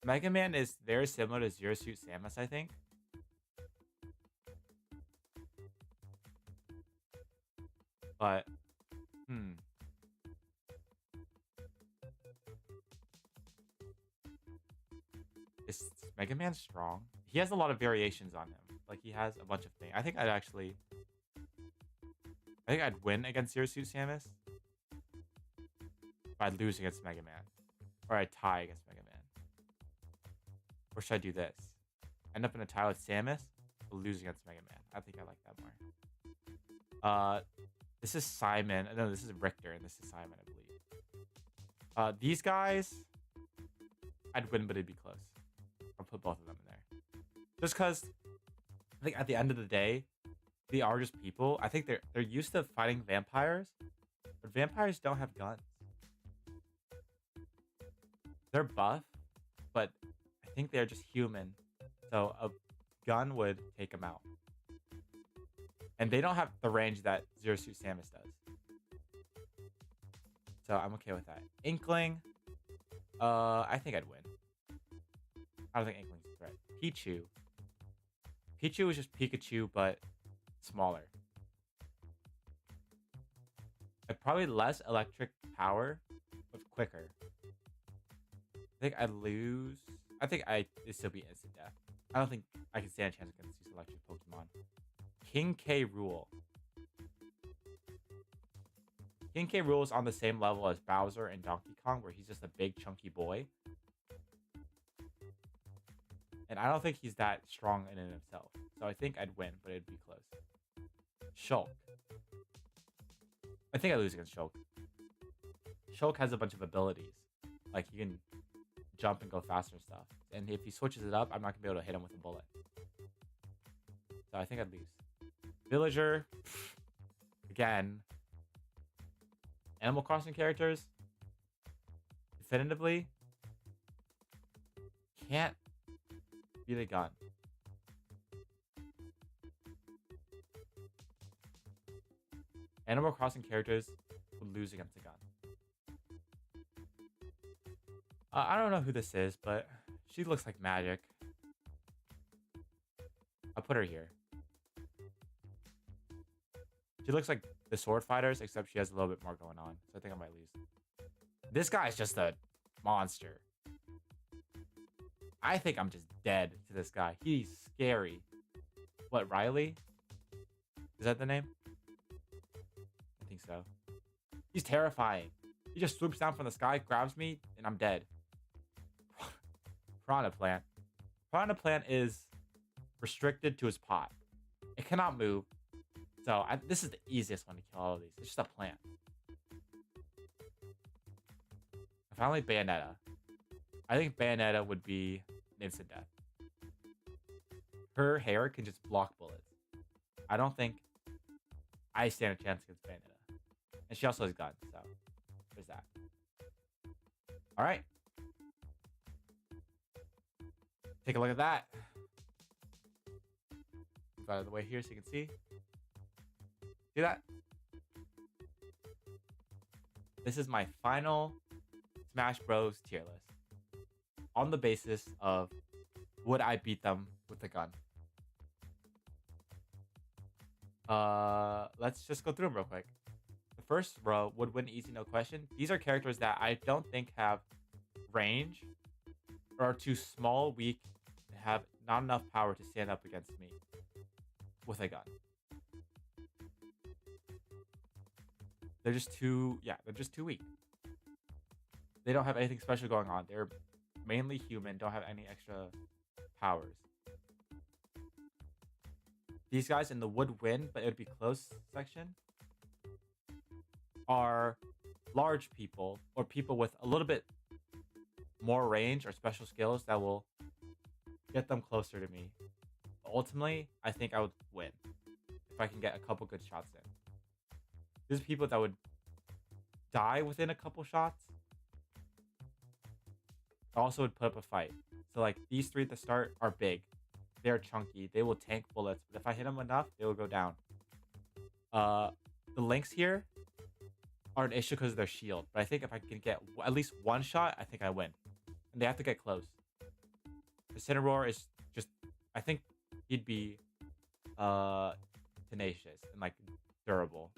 Mega Man is very similar to Zero Suit Samus, I think. But, is Mega Man strong? He has a lot of variations on him. Like, he has a bunch of things. I think I'd win against Zero Suit Samus. But I'd lose against Mega Man. Or I'd tie against Mega Man. Or should I do this? End up in a tie with Samus, but lose against Mega Man. I think I like that more. This is Simon. No, this is Richter, and this is Simon, I believe. These guys, I'd win, but it'd be close. I'll put both of them in there. Just because I think at the end of the day, they are just people. I think they're used to fighting vampires, but vampires don't have guns. They're buff, but I think they're just human. So a gun would take them out. And they don't have the range that Zero Suit Samus does. So I'm okay with that. Inkling. I think I'd win. I don't think Inkling's a threat. Pichu. Pichu is just Pikachu, but smaller. Probably less electric power, but quicker. I think I'd lose. I think it'd still be instant death. I don't think I can stand a chance against these electric Pokemon. King K. Rool. King K. Rool is on the same level as Bowser and Donkey Kong, where he's just a big, chunky boy. And I don't think he's that strong in and of himself. So I think I'd win, but it'd be close. Shulk. I think I lose against Shulk. Shulk has a bunch of abilities. Like, he can jump and go faster and stuff. And if he switches it up, I'm not going to be able to hit him with a bullet. So I think I'd lose. Villager. Again. Animal Crossing characters. Definitively. Can't beat a gun. Animal Crossing characters would lose against a gun. I don't know who this is, but she looks like magic. I'll put her here. She looks like the sword fighters, except she has a little bit more going on. So I think I might lose. This guy's just a monster. I think I'm just dead to this guy. He's scary. What, Riley? Is that the name? I think so. He's terrifying. He just swoops down from the sky, grabs me, and I'm dead. Piranha Plant. Piranha Plant is restricted to his pot. It cannot move. So this is the easiest one to kill all of these. It's just a plant. And finally, Bayonetta. I think Bayonetta would be an instant death. Her hair can just block bullets. I don't think I stand a chance against Bayonetta. And she also has guns, so there's that. Alright. Take a look at that. Move out of the way here so you can see. See that? This is my final Smash Bros. Tier list. On the basis of would I beat them with a gun? Let's just go through them real quick. The first row would win easy, no question. These are characters that I don't think have range or are too small, weak, and have not enough power to stand up against me with a gun. They're just too, yeah, they're just too weak. They don't have anything special going on. They're mainly human, don't have any extra powers. These guys in the would win, but it would be close section, are large people or people with a little bit more range or special skills that will get them closer to me. Ultimately, I think I would win if I can get a couple good shots in. There's people that would die within a couple shots. I also would put up a fight. So like these three at the start are big. They're chunky. They will tank bullets. But if I hit them enough, they will go down. The links here are an issue because of their shield. But I think if I can get at least one shot, I think I win. And they have to get close. The Cineroar is just, I think he'd be tenacious and like durable.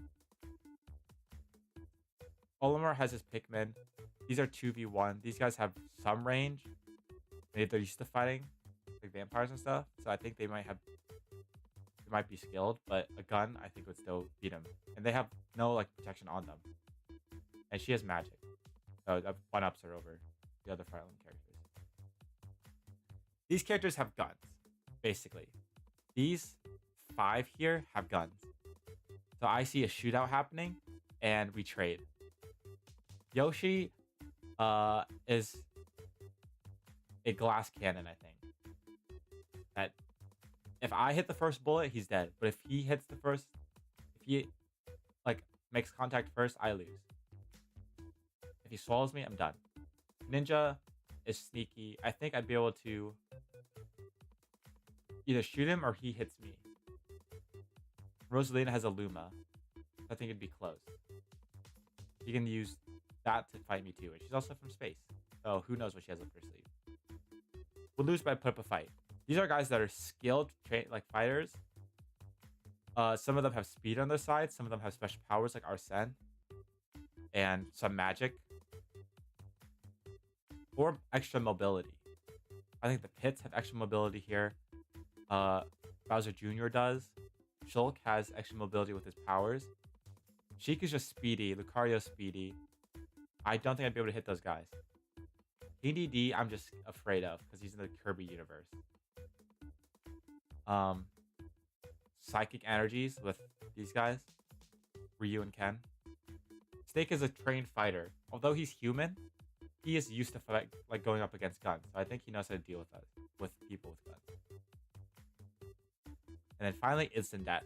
Olimar has his Pikmin. These are 2v1. These guys have some range. Maybe they're used to fighting like vampires and stuff. So I think they might be skilled, but a gun I think would still beat them. And they have no like protection on them. And she has magic. So that one-ups her over the other Fire Emblem characters. These characters have guns, basically. These 5 here have guns. So I see a shootout happening, and we trade. Yoshi is a glass cannon, I think. That if I hit the first bullet, he's dead. But if he like makes contact first, I lose. If he swallows me, I'm done. Ninja is sneaky. I think I'd be able to either shoot him or he hits me. Rosalina has a Luma. I think it'd be close. You can use that to fight me too. And she's also from space. So who knows what she has up her sleeve. We'll lose by put up a fight. These are guys that are skilled, like fighters. Some of them have speed on their side. Some of them have special powers like Arsene. And some magic. Or extra mobility. I think the Pits have extra mobility here. Bowser Jr. does. Shulk has extra mobility with his powers. Sheik is just speedy. Lucario's speedy. I don't think I'd be able to hit those guys. DDD, I'm just afraid of because he's in the Kirby universe. Psychic energies with these guys. Ryu and Ken. Snake is a trained fighter. Although he's human, he is used to fight, like going up against guns. So I think he knows how to deal with that, with people with guns. And then finally, instant death.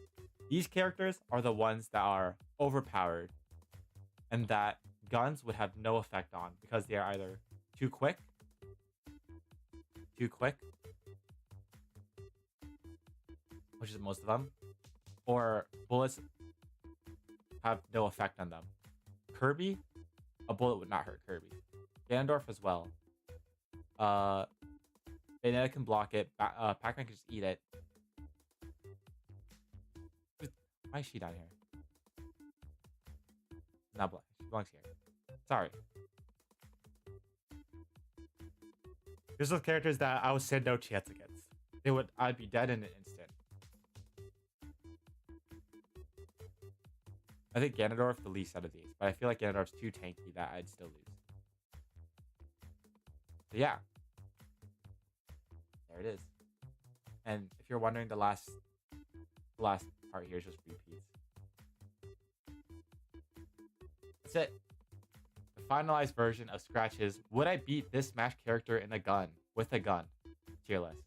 These characters are the ones that are overpowered and that guns would have no effect on because they are either too quick, which is most of them, or bullets have no effect on them. Kirby, a bullet would not hurt Kirby. Ganondorf as well. Bayonetta can block it. Pac-Man can just eat it. Why is she down here? Not black. She belongs here. Sorry. Here's those characters that I would stand no chance against. I'd be dead in an instant. I think Ganondorf the least out of these, but I feel like Ganondorf's too tanky that I'd still lose. But yeah. There it is. And if you're wondering, the last part here is just repeats. That's it. The finalized version of Scratch is, would I beat this Smash character in a gun, with a gun? Tier list.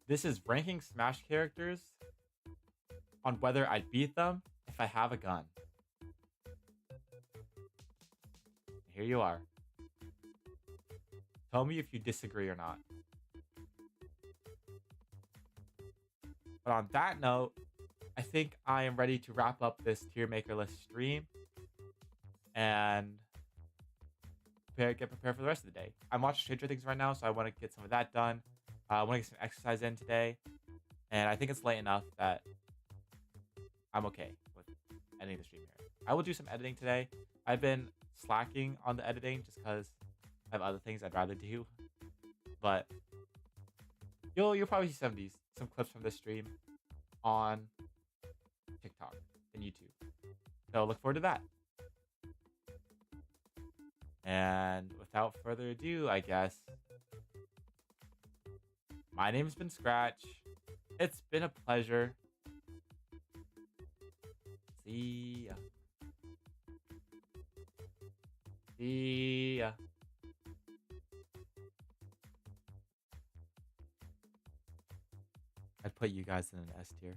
This is ranking Smash characters on whether I'd beat them if I have a gun. Here you are. Tell me if you disagree or not. But on that note, I think I am ready to wrap up this Tiermaker list stream. and get prepared for the rest of the day. I'm watching Stranger Things right now, so I want to get some of that done. I want to get some exercise in today, and I think it's late enough that I'm okay with editing the stream here. I will do some editing today. I've been slacking on the editing just because I have other things I'd rather do, but you'll probably see some clips from this stream on TikTok and YouTube. So look forward to that. And without further ado, I guess, my name's been Scratch. It's been a pleasure. See ya. See ya. I'd put you guys in an S tier.